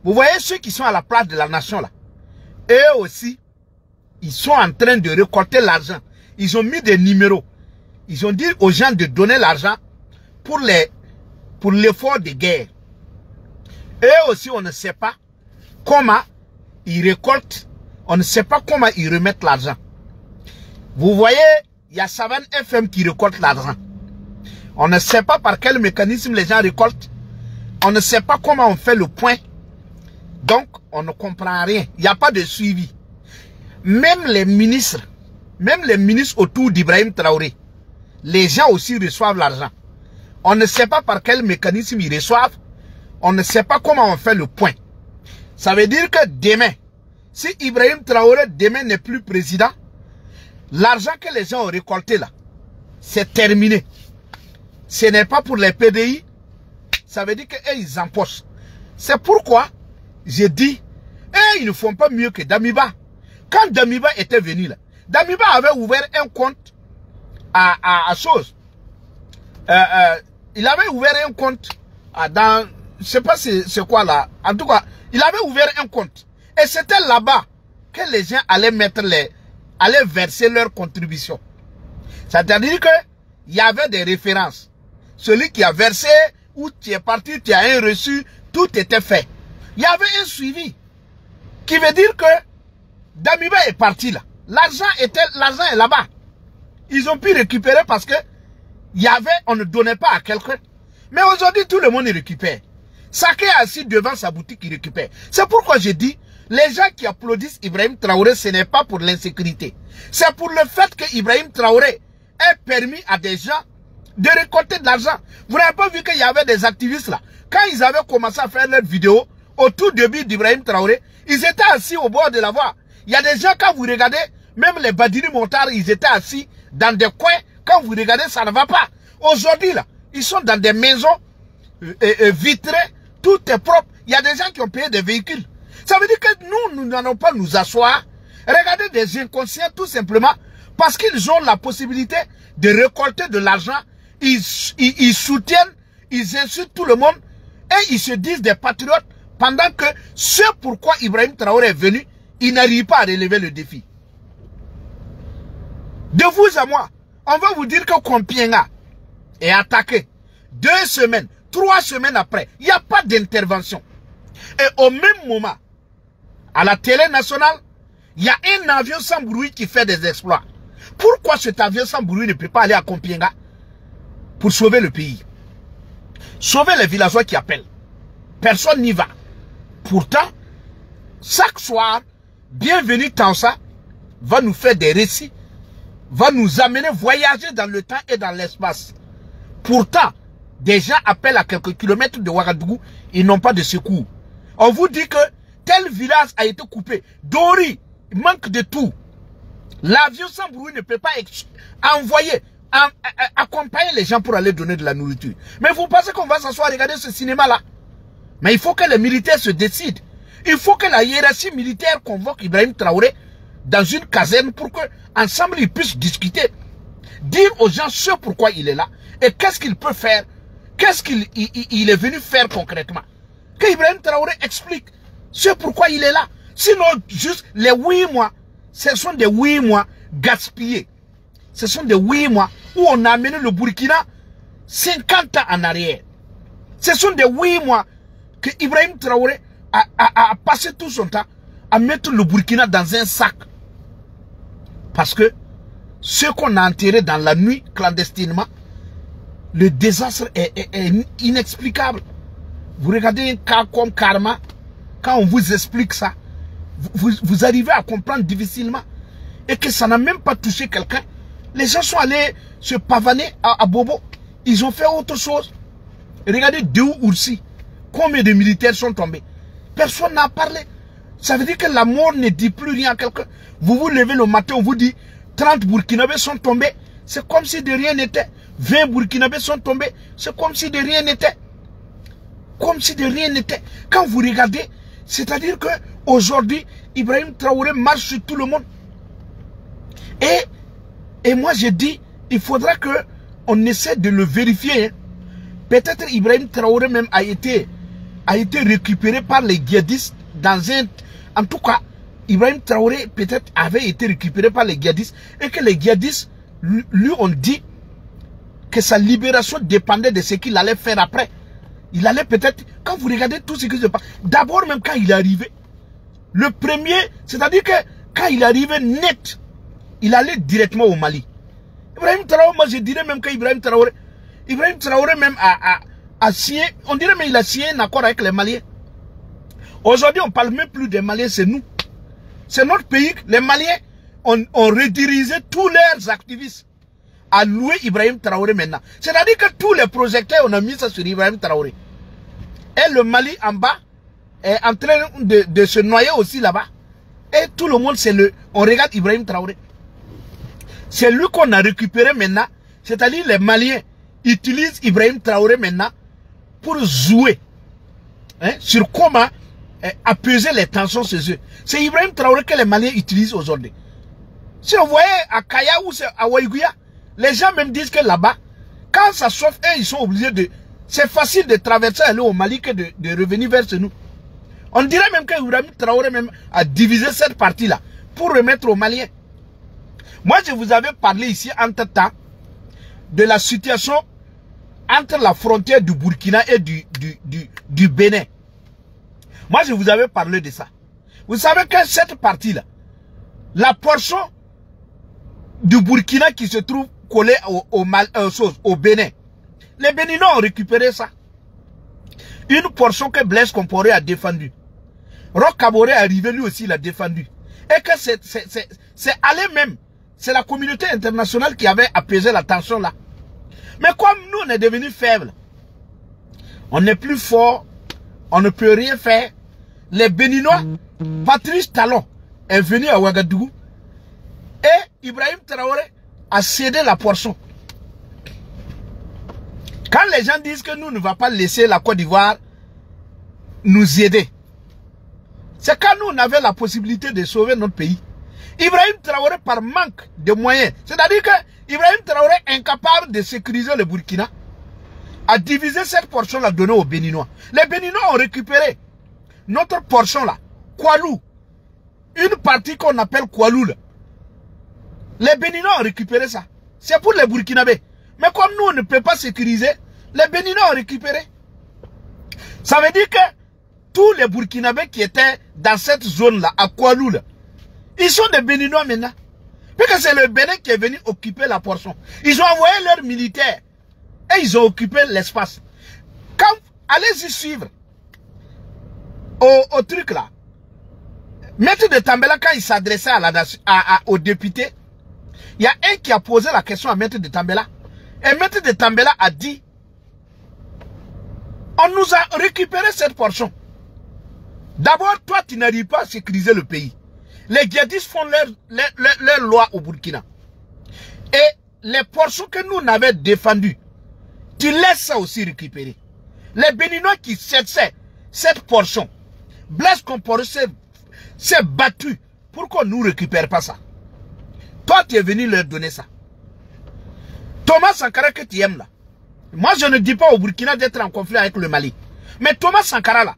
Speaker 2: Vous voyez ceux qui sont à la place de la nation là. Eux aussi, ils sont en train de récolter l'argent. Ils ont mis des numéros. Ils ont dit aux gens de donner l'argent pour l'effort de guerre. Eux aussi, on ne sait pas comment ils récoltent. On ne sait pas comment ils remettent l'argent. Vous voyez, il y a Savane FM qui récolte l'argent. On ne sait pas par quel mécanisme les gens récoltent. On ne sait pas comment on fait le point. Donc, on ne comprend rien. Il n'y a pas de suivi. Même les ministres autour d'Ibrahim Traoré, les gens aussi reçoivent l'argent. On ne sait pas par quel mécanisme ils reçoivent. On ne sait pas comment on fait le point. Ça veut dire que demain, si Ibrahim Traoré demain n'est plus président, l'argent que les gens ont récolté là, c'est terminé. Ce n'est pas pour les PDI. Ça veut dire qu'ils empochent. C'est pourquoi j'ai dit, ils ne font pas mieux que Damiba. Quand Damiba était venu là, Damiba avait ouvert un compte à chose. Il avait ouvert un compte dans, je sais pas c'est quoi là. En tout cas, il avait ouvert un compte. Et c'était là-bas que les gens allaient mettre allaient verser leurs contributions. C'est-à-dire que il y avait des références. Celui qui a versé, où tu es parti, tu as un reçu, tout était fait. Il y avait un suivi. Qui veut dire que Damiba est parti là. L'argent est là-bas. Ils ont pu récupérer parce que on ne donnait pas à quelqu'un. Mais aujourd'hui, tout le monde récupère. Saké est assis devant sa boutique, il récupère. C'est pourquoi j'ai dit, les gens qui applaudissent Ibrahim Traoré, ce n'est pas pour l'insécurité. C'est pour le fait que Ibrahim Traoré ait permis à des gens de récolter de l'argent. Vous n'avez pas vu qu'il y avait des activistes là. Quand ils avaient commencé à faire leur vidéo, au tout début d'Ibrahim Traoré, ils étaient assis au bord de la voie. Il y a des gens, quand vous regardez, même les Badiri Montards, ils étaient assis dans des coins. Quand vous regardez, ça ne va pas. Aujourd'hui, là, ils sont dans des maisons vitrées, tout est propre. Il y a des gens qui ont payé des véhicules. Ça veut dire que nous n'allons pas nous asseoir, regarder des inconscients tout simplement parce qu'ils ont la possibilité de récolter de l'argent. Ils soutiennent, ils insultent tout le monde et ils se disent des patriotes pendant que ce pourquoi Ibrahim Traoré est venu, il n'arrive pas à relever le défi. De vous à moi, on va vous dire que Kompienga est attaqué 2 semaines, 3 semaines après. Il n'y a pas d'intervention. Et au même moment, à la télé nationale, il y a un avion sans bruit qui fait des exploits. Pourquoi cet avion sans bruit ne peut pas aller à Kompienga pour sauver le pays? Sauver les villageois qui appellent. Personne n'y va. Pourtant, chaque soir, Bienvenue Tansa va nous faire des récits, va nous amener voyager dans le temps et dans l'espace. Pourtant, des gens appellent à quelques kilomètres de Ouagadougou, ils n'ont pas de secours. On vous dit que tel village a été coupé. Dori, il manque de tout. L'avion sans bruit ne peut pas envoyer, accompagner les gens pour aller donner de la nourriture. Mais vous pensez qu'on va s'asseoir regarder ce cinéma-là? Mais il faut que les militaires se décident. Il faut que la hiérarchie militaire convoque Ibrahim Traoré dans une caserne pour que ensemble ils puissent discuter. Dire aux gens ce pourquoi il est là et qu'est-ce qu'il peut faire, qu'est-ce qu'il est venu faire concrètement. Que Ibrahim Traoré explique ce pourquoi il est là. Sinon, juste les 8 mois, ce sont des 8 mois gaspillés. Ce sont des 8 mois où on a amené le Burkina 50 ans en arrière. Ce sont des 8 mois que Ibrahim Traoré a passé tout son temps à mettre le Burkina dans un sac. Parce que ce qu'on a enterré dans la nuit clandestinement, le désastre est inexplicable. Vous regardez un cas comme Karma, quand on vous explique ça, vous arrivez à comprendre difficilement. Et que ça n'a même pas touché quelqu'un. Les gens sont allés se pavaner à Bobo. Ils ont fait autre chose. Regardez Déou Oursi. Combien de militaires sont tombés? Personne n'a parlé. Ça veut dire que la mort ne dit plus rien à quelqu'un. Vous vous levez le matin, on vous dit 30 Burkinabés sont tombés. C'est comme si de rien n'était. 20 Burkinabés sont tombés. C'est comme si de rien n'était. Comme si de rien n'était. Quand vous regardez, c'est-à-dire que aujourd'hui, Ibrahim Traoré marche sur tout le monde. Et moi j'ai dit, il faudra que on essaie de le vérifier. Peut-être Ibrahim Traoré même a été récupéré par les djihadistes dans un... En tout cas, Ibrahim Traoré peut-être avait été récupéré par les djihadistes et que les djihadistes lui ont dit que sa libération dépendait de ce qu'il allait faire après. Il allait peut-être... Quand vous regardez tout ce qui se passe, d'abord même quand il est arrivé, le premier, c'est-à-dire que quand il est arrivé net, il allait directement au Mali. Ibrahim Traoré, moi je dirais même qu'Ibrahim Traoré même a signé, on dirait même il a signé un accord avec les Maliens. Aujourd'hui, on ne parle même plus des Maliens, c'est nous. C'est notre pays. Les Maliens ont redirigé tous leurs activistes à louer Ibrahim Traoré maintenant. C'est-à-dire que tous les projecteurs, on a mis ça sur Ibrahim Traoré. Et le Mali en bas est en train de se noyer aussi là-bas. Et tout le monde, on regarde Ibrahim Traoré. C'est lui qu'on a récupéré maintenant. C'est-à-dire les Maliens utilisent Ibrahim Traoré maintenant pour jouer sur comment apaiser les tensions chez eux. C'est Ibrahim Traoré que les Maliens utilisent aujourd'hui. Si vous voyez à Kaya ou à Ouaïgouya, les gens même disent que là-bas, quand ça chauffe, ils sont obligés de... C'est facile de traverser aller au Mali que de revenir vers nous. On dirait même que Ibrahim Traoré même a divisé cette partie-là pour remettre aux Maliens. Moi, je vous avais parlé ici entre-temps de la situation entre la frontière du Burkina et du Bénin. Moi, je vous avais parlé de ça. Vous savez que cette partie-là, la portion du Burkina qui se trouve collée au Bénin, les Béninois ont récupéré ça. Une portion que Blaise Compaoré a défendue. Roch Kaboré est arrivé, lui aussi, il a défendu. Et que c'est allé même. C'est la communauté internationale qui avait apaisé la tension là. Mais comme nous, on est devenus faibles, on n'est plus fort, on ne peut rien faire. Les Béninois, Patrice Talon est venu à Ouagadougou et Ibrahim Traoré a cédé la portion. Quand les gens disent que nous ne va pas laisser la Côte d'Ivoire nous aider, c'est quand nous on avait la possibilité de sauver notre pays. Ibrahim Traoré, par manque de moyens, c'est-à-dire que Ibrahim Traoré, incapable de sécuriser le Burkina, a divisé cette portion-là donnée aux Béninois. Les Béninois ont récupéré notre portion-là, Koualou, une partie qu'on appelle Koualou. Là. Les Béninois ont récupéré ça. C'est pour les Burkinabés. Mais comme nous, on ne peut pas sécuriser, les Béninois ont récupéré. Ça veut dire que tous les Burkinabés qui étaient dans cette zone-là, à Koualou, là, ils sont des Béninois maintenant. Parce que c'est le Bénin qui est venu occuper la portion. Ils ont envoyé leurs militaires. Et ils ont occupé l'espace. Quand, allez-y suivre. Au truc là. Maître de Tambela, quand il s'adressait aux députés, il y a un qui a posé la question à Maître de Tambela. Et Maître de Tambela a dit, on nous a récupéré cette portion. D'abord, toi, tu n'arrives pas à sécuriser le pays. Les djihadistes font leur loi au Burkina. Et les portions que nous on avait défendues, tu laisses ça aussi récupérer. Les Béninois qui cherchaient cette portion, Blaise Compaoré s'est battu pour qu'on ne nous récupère pas ça. Toi, tu es venu leur donner ça. Thomas Sankara que tu aimes là. Moi, je ne dis pas au Burkina d'être en conflit avec le Mali. Mais Thomas Sankara là.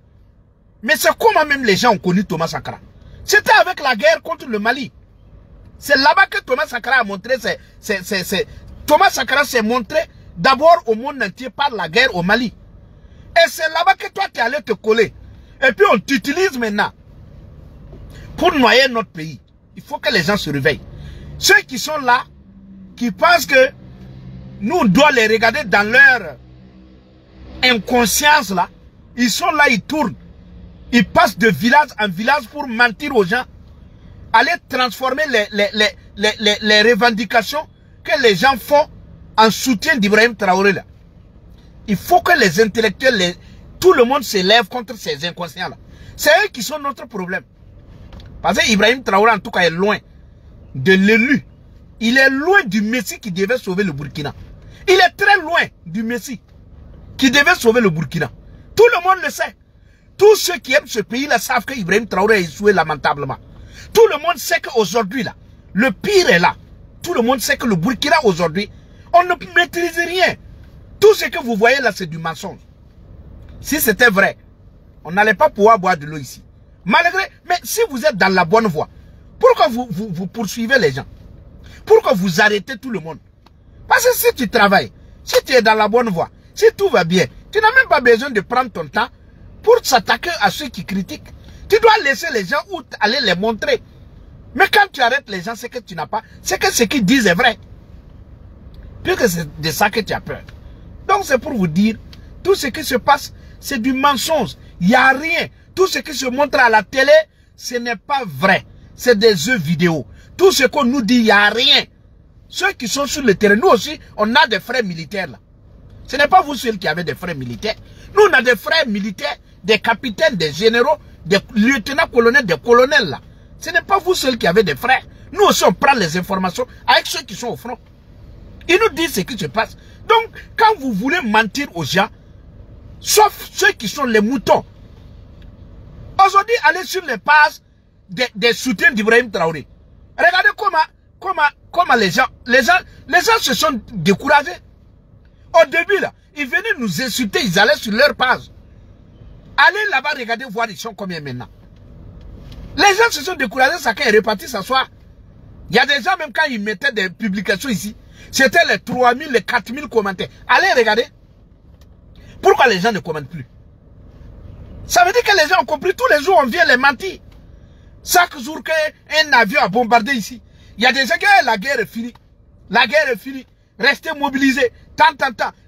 Speaker 2: Mais c'est comment même les gens ont connu Thomas Sankara. C'était avec la guerre contre le Mali. C'est là-bas que Thomas Sankara a montré Thomas Sankara s'est montré d'abord au monde entier par la guerre au Mali. Et c'est là-bas que toi tu es allé te coller. Et puis on t'utilise maintenant pour noyer notre pays. Il faut que les gens se réveillent. Ceux qui sont là, qui pensent que nous on doit les regarder dans leur inconscience là, ils sont là, ils tournent. Ils passent de village en village pour mentir aux gens. Aller transformer les revendications que les gens font en soutien d'Ibrahim Traoré là. Il faut que les intellectuels, tout le monde se lève contre ces inconscients là. C'est eux qui sont notre problème. Parce que Ibrahim Traoré en tout cas est loin de l'élu. Il est loin du Messie qui devait sauver le Burkina. Il est très loin du Messie qui devait sauver le Burkina. Tout le monde le sait. Tous ceux qui aiment ce pays-là savent que Ibrahim Traoré a échoué lamentablement. Tout le monde sait qu'aujourd'hui, là, le pire est là. Tout le monde sait que le Burkina, aujourd'hui, on ne maîtrise rien. Tout ce que vous voyez là, c'est du mensonge. Si c'était vrai, on n'allait pas pouvoir boire de l'eau ici. Malgré, mais si vous êtes dans la bonne voie, pourquoi vous poursuivez les gens? Pourquoi vous arrêtez tout le monde? Parce que si tu travailles, si tu es dans la bonne voie, si tout va bien, tu n'as même pas besoin de prendre ton temps pour s'attaquer à ceux qui critiquent. Tu dois laisser les gens ou aller les montrer. Mais quand tu arrêtes les gens, c'est que tu n'as pas, c'est que ce qu'ils disent est vrai. Puisque c'est de ça que tu as peur. Donc c'est pour vous dire, tout ce qui se passe, c'est du mensonge. Il n'y a rien. Tout ce qui se montre à la télé, ce n'est pas vrai. C'est des jeux vidéo. Tout ce qu'on nous dit, il n'y a rien. Ceux qui sont sur le terrain, nous aussi, on a des frères militaires là. Ce n'est pas vous seuls qui avez des frères militaires. Nous, on a des frères militaires, des capitaines, des généraux, des lieutenants-colonels, des colonels là. Ce n'est pas vous seuls qui avez des frères. Nous aussi, on prend les informations avec ceux qui sont au front. Ils nous disent ce qui se passe. Donc, quand vous voulez mentir aux gens, sauf ceux qui sont les moutons, aujourd'hui, allez sur les pages des soutiens d'Ibrahim Traoré. Regardez comment les gens se sont découragés. Au début, là, ils venaient nous insulter, ils allaient sur leur page. Allez là-bas, regardez, voir, ils sont combien maintenant. Les gens se sont découragés, chacun est reparti s'asseoir. Il y a des gens, même quand ils mettaient des publications ici, c'était les 3000, les 4000 commentaires. Allez regarder. Pourquoi les gens ne commentent plus? Ça veut dire que les gens ont compris, tous les jours on vient les mentir. Chaque jour qu'un avion a bombardé ici, il y a des gens qui disent la guerre est finie. La guerre est finie. Restez mobilisés. Tant.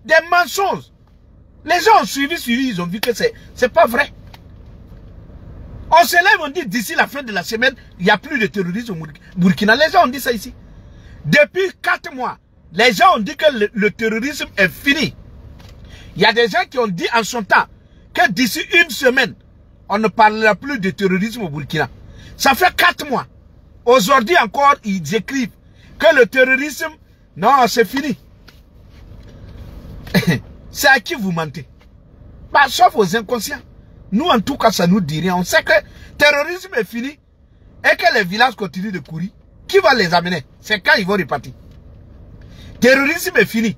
Speaker 2: Des mensonges. Les gens ont suivi, ils ont vu que c'est pas vrai. On se lève, on dit d'ici la fin de la semaine, il n'y a plus de terrorisme au Burkina. Les gens ont dit ça ici. Depuis 4 mois, les gens ont dit que le terrorisme est fini. Il y a des gens qui ont dit en son temps que d'ici une semaine, on ne parlera plus de terrorisme au Burkina. Ça fait 4 mois. Aujourd'hui encore, ils écrivent que le terrorisme, non, c'est fini. C'est à qui vous mentez? Bah, sauf aux inconscients. Nous, en tout cas, ça nous dit rien. On sait que le terrorisme est fini et que les villages continuent de courir. Qui va les amener? C'est quand ils vont repartir. Terrorisme est fini.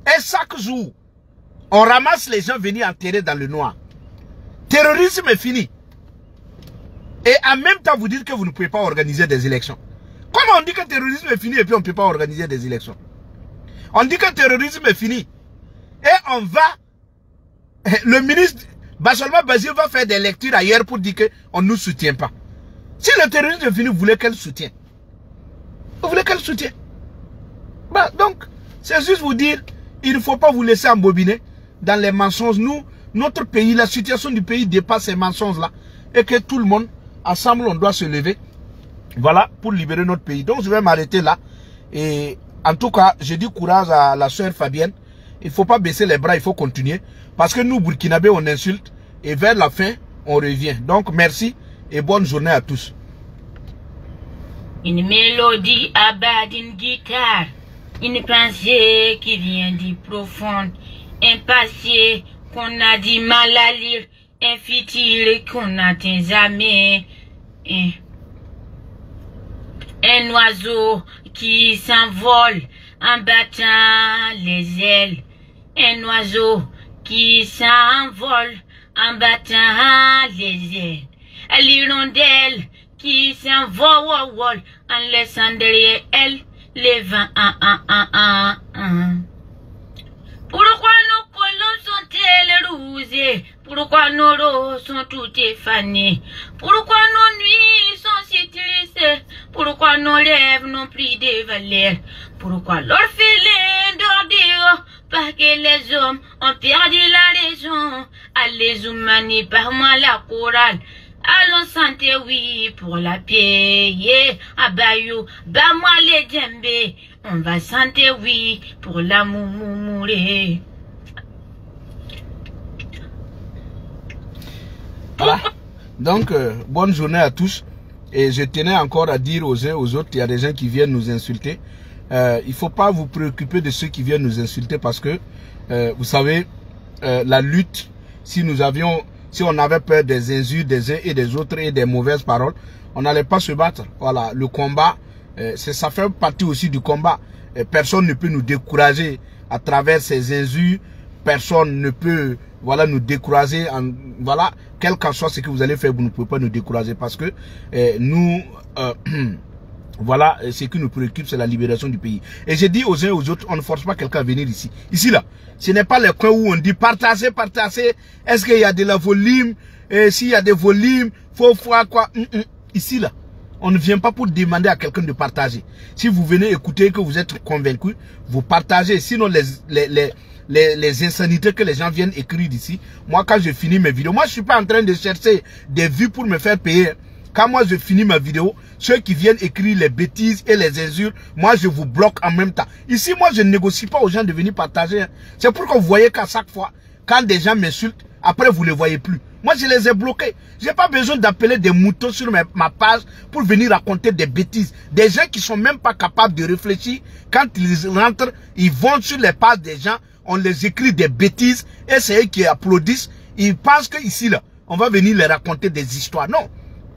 Speaker 2: Et chaque jour, on ramasse les gens venus enterrer dans le noir. Terrorisme est fini. Et en même temps, vous dites que vous ne pouvez pas organiser des élections. Comment on dit que le terrorisme est fini et puis on ne peut pas organiser des élections? On dit que le terrorisme est fini. Et on va... Le ministre Bassolma Bazir va faire des lectures ailleurs pour dire qu'on ne nous soutient pas. Si le terrorisme est fini, vous voulez qu'elle soutienne? Vous voulez qu'elle soutienne? Bah, donc, c'est juste vous dire, il ne faut pas vous laisser embobiner dans les mensonges. Nous, notre pays, la situation du pays dépasse ces mensonges-là. Et que tout le monde, ensemble, on doit se lever. Voilà, pour libérer notre pays. Donc, je vais m'arrêter là. Et en tout cas, je dis courage à la sœur Fabienne. Il ne faut pas baisser les bras, il faut continuer. Parce que nous, Burkinabés, on insulte. Et vers la fin, on revient. Donc, merci et bonne journée à tous.
Speaker 1: Une mélodie à bas d'une guitare. Une pensée qui vient du profond. Un passé qu'on a du mal à lire. Un futur qu'on n'atteint jamais. Un oiseau qui s'envole en battant les ailes. Un oiseau qui s'envole en battant les ailes. L'hirondelle qui s'envole en laissant derrière elle les vents. Pourquoi nos colons sont-elles rouges? Pourquoi nos roses sont toutes effanées? Pourquoi nos nuits sont si tristes? Pourquoi nos lèvres n'ont plus de valeur? Pourquoi l'orphelin dort dehors? Parce que les hommes ont perdu la raison. Allez humaniser par moi la chorale. Allons santé oui pour la paix. Yeah. Abayou, bah-moi les djembés. On va santé oui pour la moumouré.
Speaker 2: Voilà. Donc, bonne journée à tous. Et je tenais encore à dire aux uns et aux autres, il y a des gens qui viennent nous insulter. Il ne faut pas vous préoccuper de ceux qui viennent nous insulter parce que, vous savez, la lutte, si on avait peur des injures des uns et des autres et des mauvaises paroles, on n'allait pas se battre. Voilà, le combat, ça fait partie aussi du combat. Personne ne peut nous décourager à travers ces injures. Personne ne peut, voilà, nous décourager. Voilà, quel qu'en soit ce que vous allez faire, vous ne pouvez pas nous décourager parce que nous, voilà, ce qui nous préoccupe, c'est la libération du pays. Et j'ai dit aux uns et aux autres, on ne force pas quelqu'un à venir ici. Ici, là, ce n'est pas les coins où on dit partager. Est-ce qu'il y a de la volume? S'il y a des volumes, faut voir quoi? Ici, là, on ne vient pas pour demander à quelqu'un de partager. Si vous venez écouter que vous êtes convaincu, vous partagez. Sinon, les insanités que les gens viennent écrire d'ici, moi, quand je finis mes vidéos, moi, je suis pas en train de chercher des vues pour me faire payer. Quand moi, je finis ma vidéo, ceux qui viennent écrire les bêtises et les injures, moi, je vous bloque en même temps. Ici, moi, je ne négocie pas aux gens de venir partager. C'est pourquoi vous voyez qu'à chaque fois, quand des gens m'insultent, après, vous ne les voyez plus. Moi, je les ai bloqués. Je n'ai pas besoin d'appeler des moutons sur ma page pour venir raconter des bêtises. Des gens qui sont même pas capables de réfléchir. Quand ils rentrent, ils vont sur les pages des gens, on les écrit des bêtises et c'est eux qui applaudissent. Ils pensent qu'ici, là, on va venir les raconter des histoires. Non.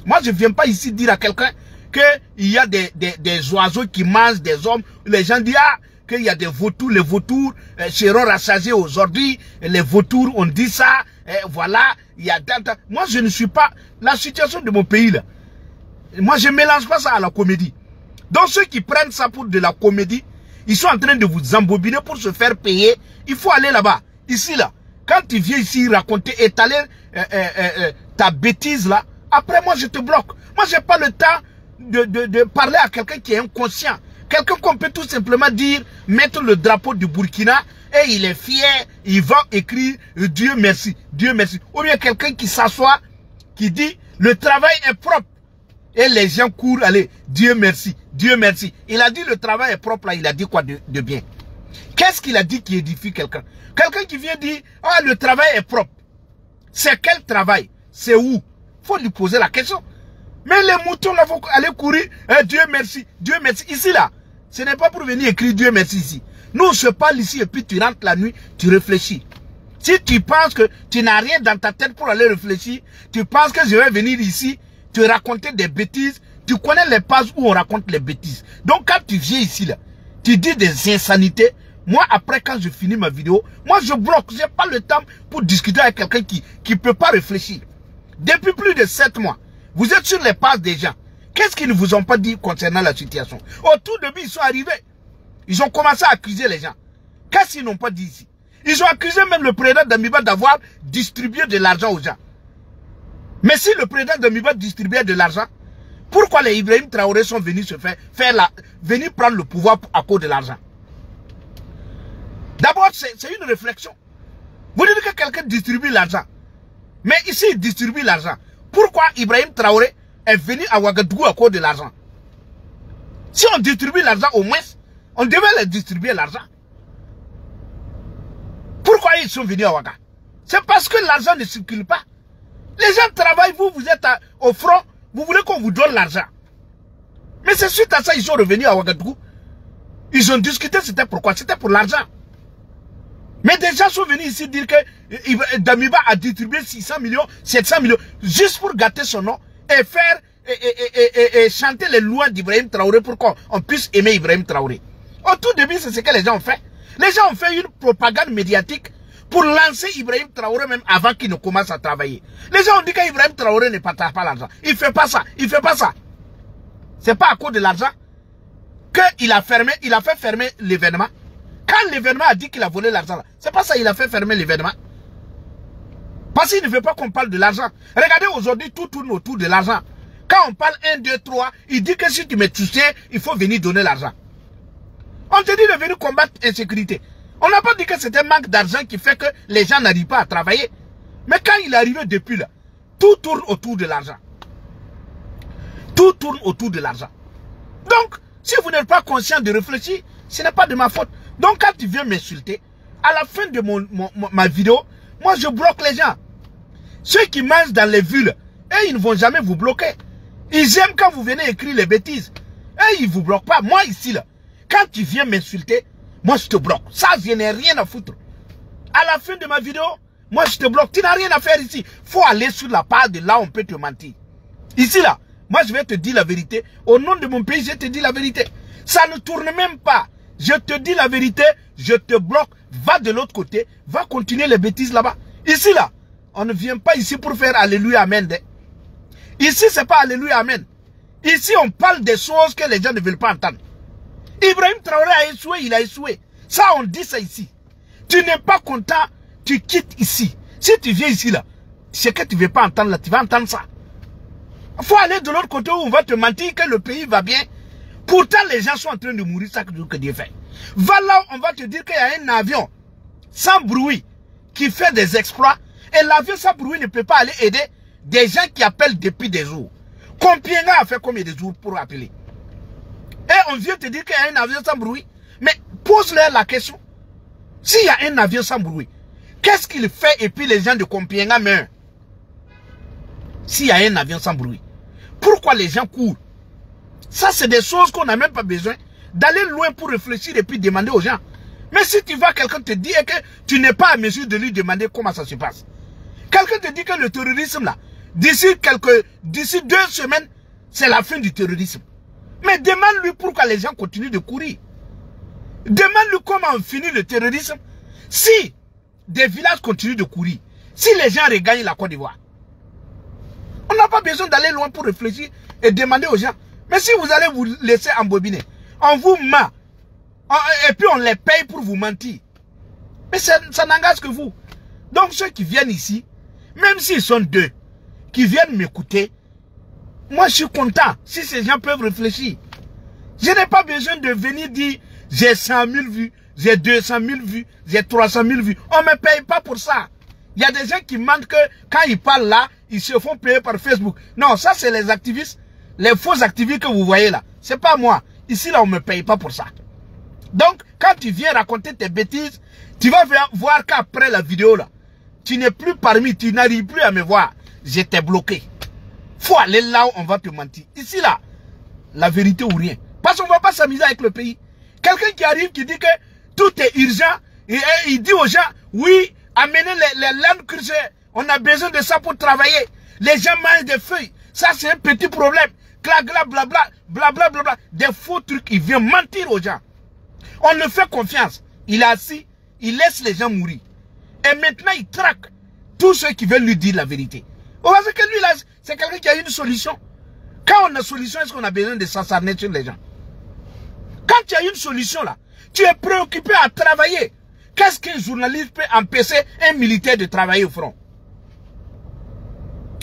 Speaker 2: Moi, je ne viens pas ici dire à quelqu'un qu'il y a des oiseaux qui mangent des hommes. Les gens disent, ah, qu'il y a des vautours, les vautours seront rassasiés aujourd'hui, les vautours on dit ça, voilà, il y a... Moi je ne suis pas... La situation de mon pays là, moi je ne mélange pas ça à la comédie. Donc ceux qui prennent ça pour de la comédie, ils sont en train de vous embobiner pour se faire payer. Il faut aller là-bas, ici là. Quand tu viens ici raconter, étaler ta bêtise là, après moi je te bloque. Moi j'ai pas le temps de parler à quelqu'un qui est inconscient. Quelqu'un qu'on peut tout simplement dire, mettre le drapeau du Burkina et il est fier, il va écrire Dieu merci, Dieu merci. Ou bien quelqu'un qui s'assoit, qui dit le travail est propre. Et les gens courent, allez, Dieu merci, Dieu merci. Il a dit le travail est propre là, il a dit quoi de bien? Qu'est-ce qu'il a dit qui édifie quelqu'un? Quelqu'un qui vient dire, ah le travail est propre. C'est quel travail? C'est où? Faut lui poser la question. Mais les moutons là vont aller courir, Dieu merci, Dieu merci. Ici là, ce n'est pas pour venir écrire Dieu merci ici. Nous on se parle ici et puis tu rentres la nuit, tu réfléchis. Si tu penses que tu n'as rien dans ta tête pour aller réfléchir, tu penses que je vais venir ici, te raconter des bêtises, tu connais les pages où on raconte les bêtises. Donc quand tu viens ici là, tu dis des insanités. Moi après quand je finis ma vidéo, moi je bloque, j'ai pas le temps pour discuter avec quelqu'un qui ne peut pas réfléchir. Depuis plus de 7 mois. Vous êtes sur les pages des gens. Qu'est-ce qu'ils ne vous ont pas dit concernant la situation? Au tout début, ils sont arrivés. Ils ont commencé à accuser les gens. Qu'est-ce qu'ils n'ont pas dit ici? Ils ont accusé même le président d'Amiba d'avoir distribué de l'argent aux gens. Mais si le président d'Amiba distribuait de l'argent, pourquoi les Ibrahim Traoré sont venus se venir prendre le pouvoir à cause de l'argent? D'abord, c'est une réflexion. Vous dites que quelqu'un distribue l'argent. Mais ici, il distribue l'argent. Pourquoi Ibrahim Traoré est venu à Ouagadougou à cause de l'argent? Si on distribue l'argent au moins, on devait les distribuer l'argent. Pourquoi ils sont venus à Ouaga? C'est parce que l'argent ne circule pas. Les gens travaillent, vous êtes au front, vous voulez qu'on vous donne l'argent. Mais c'est suite à ça ils sont revenus à Ouagadougou. Ils ont discuté, c'était pourquoi? C'était pour l'argent. Mais des gens sont venus ici dire que Damiba a distribué 600 millions, 700 millions, juste pour gâter son nom et faire et chanter les louanges d'Ibrahim Traoré pour qu'on puisse aimer Ibrahim Traoré. Au tout début, c'est ce que les gens ont fait. Les gens ont fait une propagande médiatique pour lancer Ibrahim Traoré même avant qu'il ne commence à travailler. Les gens ont dit qu'Ibrahim Traoré ne partage pas l'argent. Il ne fait pas ça, il ne fait pas ça. C'est pas à cause de l'argent qu'il a fait fermer l'événement. Quand l'événement a dit qu'il a volé l'argent, c'est pas ça, il a fait fermer l'événement. Parce qu'il ne veut pas qu'on parle de l'argent. Regardez aujourd'hui, tout tourne autour de l'argent. Quand on parle 1, 2, 3, il dit que si tu me touches, il faut venir donner l'argent. On te dit de venir combattre l'insécurité. On n'a pas dit que c'était un manque d'argent qui fait que les gens n'arrivent pas à travailler. Mais quand il est arrivé depuis là, tout tourne autour de l'argent. Tout tourne autour de l'argent. Donc, si vous n'êtes pas conscient de réfléchir, ce n'est pas de ma faute. Donc quand tu viens m'insulter, à la fin de ma vidéo, moi je bloque les gens. Ceux qui mangent dans les villes, ils ne vont jamais vous bloquer. Ils aiment quand vous venez écrire les bêtises. Et ils ne vous bloquent pas. Moi ici, là, quand tu viens m'insulter, moi je te bloque. Ça, je n'ai rien à foutre. À la fin de ma vidéo, moi je te bloque. Tu n'as rien à faire ici. Il faut aller sur la page de là, on peut te mentir. Ici, là, moi je vais te dire la vérité. Au nom de mon pays, je te dis la vérité. Ça ne tourne même pas. Je te dis la vérité, je te bloque, va de l'autre côté, va continuer les bêtises là-bas. Ici, là, on ne vient pas ici pour faire Alléluia, Amen. Ici, c'est pas Alléluia, Amen. Ici, on parle des choses que les gens ne veulent pas entendre. Ibrahim Traoré a échoué, il a échoué. Ça, on dit ça ici. Tu n'es pas content, tu quittes ici. Si tu viens ici, là, ce que tu ne veux pas entendre, là, tu vas entendre ça. Il faut aller de l'autre côté où on va te mentir que le pays va bien. Pourtant, les gens sont en train de mourir chaque jour que Dieu fait. Va là où on va te dire qu'il y a un avion sans bruit qui fait des exploits. Et l'avion sans bruit ne peut pas aller aider des gens qui appellent depuis des jours. Combien a fait combien de jours pour appeler? Et on vient te dire qu'il y a un avion sans bruit. Mais pose-leur la question. S'il y a un avion sans bruit, qu'est-ce qu'il fait et puis les gens de Compiègne meurent? s'il y a un avion sans bruit? Pourquoi les gens courent? Ça, c'est des choses qu'on n'a même pas besoin d'aller loin pour réfléchir et puis demander aux gens. Mais si tu vois quelqu'un te dire que tu n'es pas à mesure de lui demander comment ça se passe. Quelqu'un te dit que le terrorisme là, d'ici 2 semaines, c'est la fin du terrorisme. Mais demande-lui pourquoi les gens continuent de courir. Demande-lui comment on finit le terrorisme si des villages continuent de courir. Si les gens regagnent la Côte d'Ivoire. On n'a pas besoin d'aller loin pour réfléchir et demander aux gens. Mais si vous allez vous laisser embobiner, on vous ment. Et puis on les paye pour vous mentir. Mais ça n'engage que vous. Donc ceux qui viennent ici, même s'ils sont 2, qui viennent m'écouter, moi je suis content si ces gens peuvent réfléchir. Je n'ai pas besoin de venir dire j'ai 100 000 vues, j'ai 200 000 vues, j'ai 300 000 vues. On ne me paye pas pour ça. Il y a des gens qui mentent que quand ils parlent là, ils se font payer par Facebook. Non, ça c'est les activistes, les faux activistes que vous voyez là. C'est pas moi. Ici là, on ne me paye pas pour ça. Donc, quand tu viens raconter tes bêtises, tu vas voir qu'après la vidéo là, tu n'es plus parmi, tu n'arrives plus à me voir. J'étais bloqué. Faut aller là où on va te mentir. Ici là, la vérité ou rien. Parce qu'on ne va pas s'amuser avec le pays. Quelqu'un qui arrive, qui dit que tout est urgent, et il dit aux gens, oui, amenez les Land Cruiser, on a besoin de ça pour travailler. Les gens mangent des feuilles. Ça c'est un petit problème. Blabla, blabla, blabla, blabla. Des faux trucs, il vient mentir aux gens. On ne fait confiance. Il est assis, il laisse les gens mourir. Et maintenant, il traque tous ceux qui veulent lui dire la vérité. On va dire que lui, là, c'est quelqu'un qui a une solution. Quand on a une solution, est-ce qu'on a besoin de s'acharner sur les gens? Quand tu as une solution, là, tu es préoccupé à travailler. Qu'est-ce qu'un journaliste peut empêcher un militaire de travailler au front?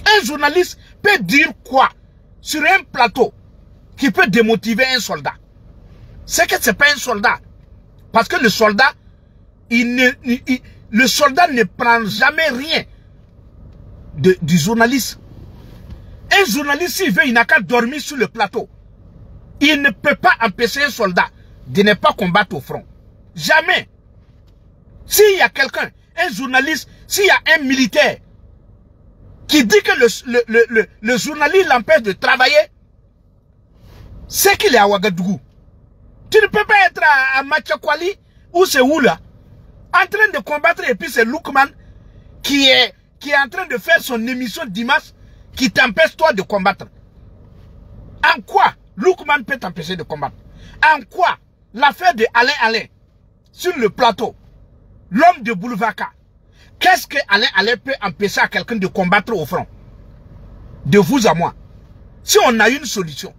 Speaker 2: Un journaliste peut dire quoi sur un plateau qui peut démotiver un soldat? C'est que ce n'est pas un soldat. Parce que le soldat, le soldat ne prend jamais rien du journaliste. Un journaliste, s'il veut, il n'a qu'à dormir sur le plateau. Il ne peut pas empêcher un soldat de ne pas combattre au front. Jamais. S'il y a quelqu'un, un journaliste, s'il y a un militaire qui dit que le journaliste l'empêche de travailler, c'est qu'il est à Ouagadougou. Tu ne peux pas être à Machakwali ou c'est où là, en train de combattre, et puis c'est Loukman qui est en train de faire son émission dimanche qui t'empêche toi de combattre. En quoi Loukman peut t'empêcher de combattre? En quoi l'affaire de Alain sur le plateau, l'homme de Boulevaka, qu'est-ce que Alain peut empêcher à quelqu'un de combattre au front? De vous à moi. Si on a une solution.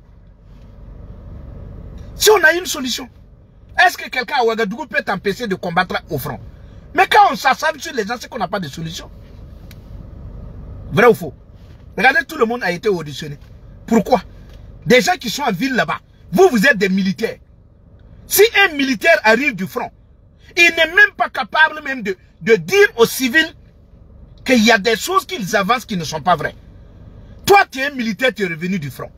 Speaker 2: Si on a une solution, est-ce que quelqu'un à Ouagadougou peut t'empêcher de combattre au front? Mais quand on s'assemble sur les gens, c'est qu'on n'a pas de solution. Vrai ou faux? Regardez, tout le monde a été auditionné. Pourquoi? Des gens qui sont en ville là-bas. Vous êtes des militaires. Si un militaire arrive du front, il n'est même pas capable même de dire aux civils qu'il y a des choses qu'ils avancent qui ne sont pas vraies. Toi, tu es un militaire, tu es revenu du front.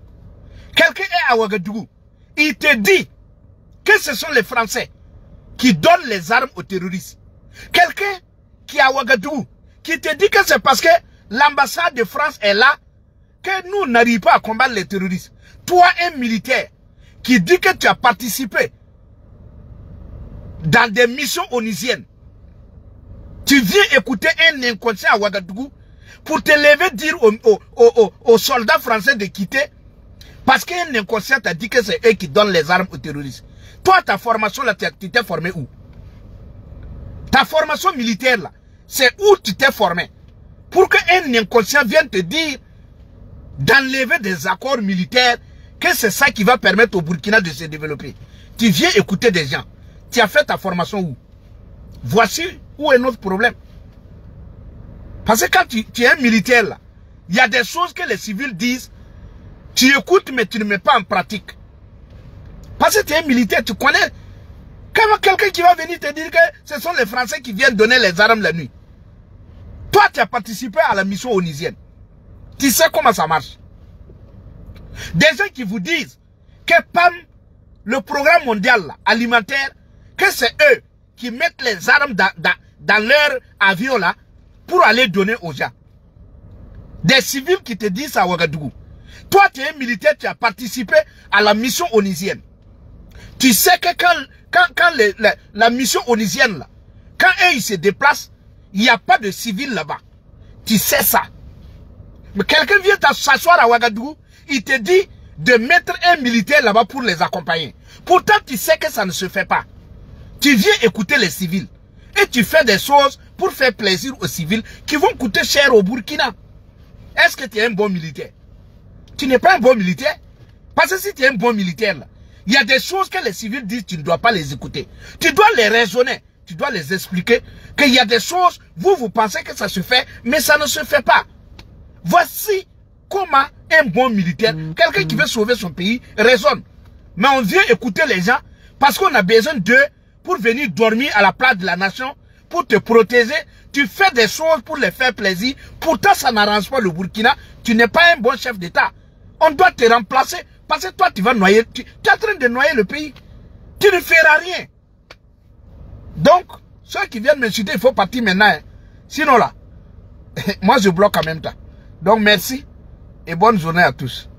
Speaker 2: Quelqu'un est à Ouagadougou. Il te dit que ce sont les Français qui donnent les armes aux terroristes. Quelqu'un qui est à Ouagadougou, qui te dit que c'est parce que l'ambassade de France est là que nous n'arrivons pas à combattre les terroristes. Toi, un militaire qui dit que tu as participé dans des missions onusiennes, tu viens écouter un inconscient à Ouagadougou pour te lever dire aux soldats français de quitter parce qu'un inconscient t'a dit que c'est eux qui donnent les armes aux terroristes. Toi, ta formation là, tu t'es formé où? Ta formation militaire là, c'est où tu t'es formé? Pour qu'un inconscient vienne te dire d'enlever des accords militaires, que c'est ça qui va permettre au Burkina de se développer. Tu viens écouter des gens. Tu as fait ta formation où? Voici où est notre problème. Parce que quand tu es un militaire là, il y a des choses que les civils disent, tu écoutes mais tu ne mets pas en pratique. Parce que tu es un militaire, tu connais. Quand quelqu'un qui va venir te dire que ce sont les Français qui viennent donner les armes la nuit. Toi, tu as participé à la mission onusienne. Tu sais comment ça marche. Des gens qui vous disent que PAM, le programme mondial là, alimentaire, que c'est eux qui mettent les armes dans leur avion là pour aller donner aux gens. Des civils qui te disent à Ouagadougou. Toi, tu es un militaire, tu as participé à la mission onusienne. Tu sais que quand la mission onusienne, là, quand eux, ils se déplacent, il n'y a pas de civils là-bas. Tu sais ça. Mais quelqu'un vient s'asseoir à Ouagadougou, il te dit de mettre un militaire là-bas pour les accompagner. Pourtant, tu sais que ça ne se fait pas. Tu viens écouter les civils. Et tu fais des choses pour faire plaisir aux civils qui vont coûter cher au Burkina. Est-ce que tu es un bon militaire? Tu n'es pas un bon militaire. Parce que si tu es un bon militaire, là, il y a des choses que les civils disent, tu ne dois pas les écouter. Tu dois les raisonner. Tu dois les expliquer qu'il y a des choses, vous pensez que ça se fait, mais ça ne se fait pas. Voici comment un bon militaire, quelqu'un qui veut sauver son pays, raisonne. Mais on vient écouter les gens parce qu'on a besoin d'eux pour venir dormir à la place de la nation, pour te protéger. Tu fais des choses pour les faire plaisir. Pourtant, ça n'arrange pas le Burkina. Tu n'es pas un bon chef d'État. On doit te remplacer parce que toi, tu vas noyer. Tu es en train de noyer le pays. Tu ne feras rien. Donc, ceux qui viennent m'insulter, il faut partir maintenant. Hein. Sinon là, moi je bloque en même temps. Donc merci et bonne journée à tous.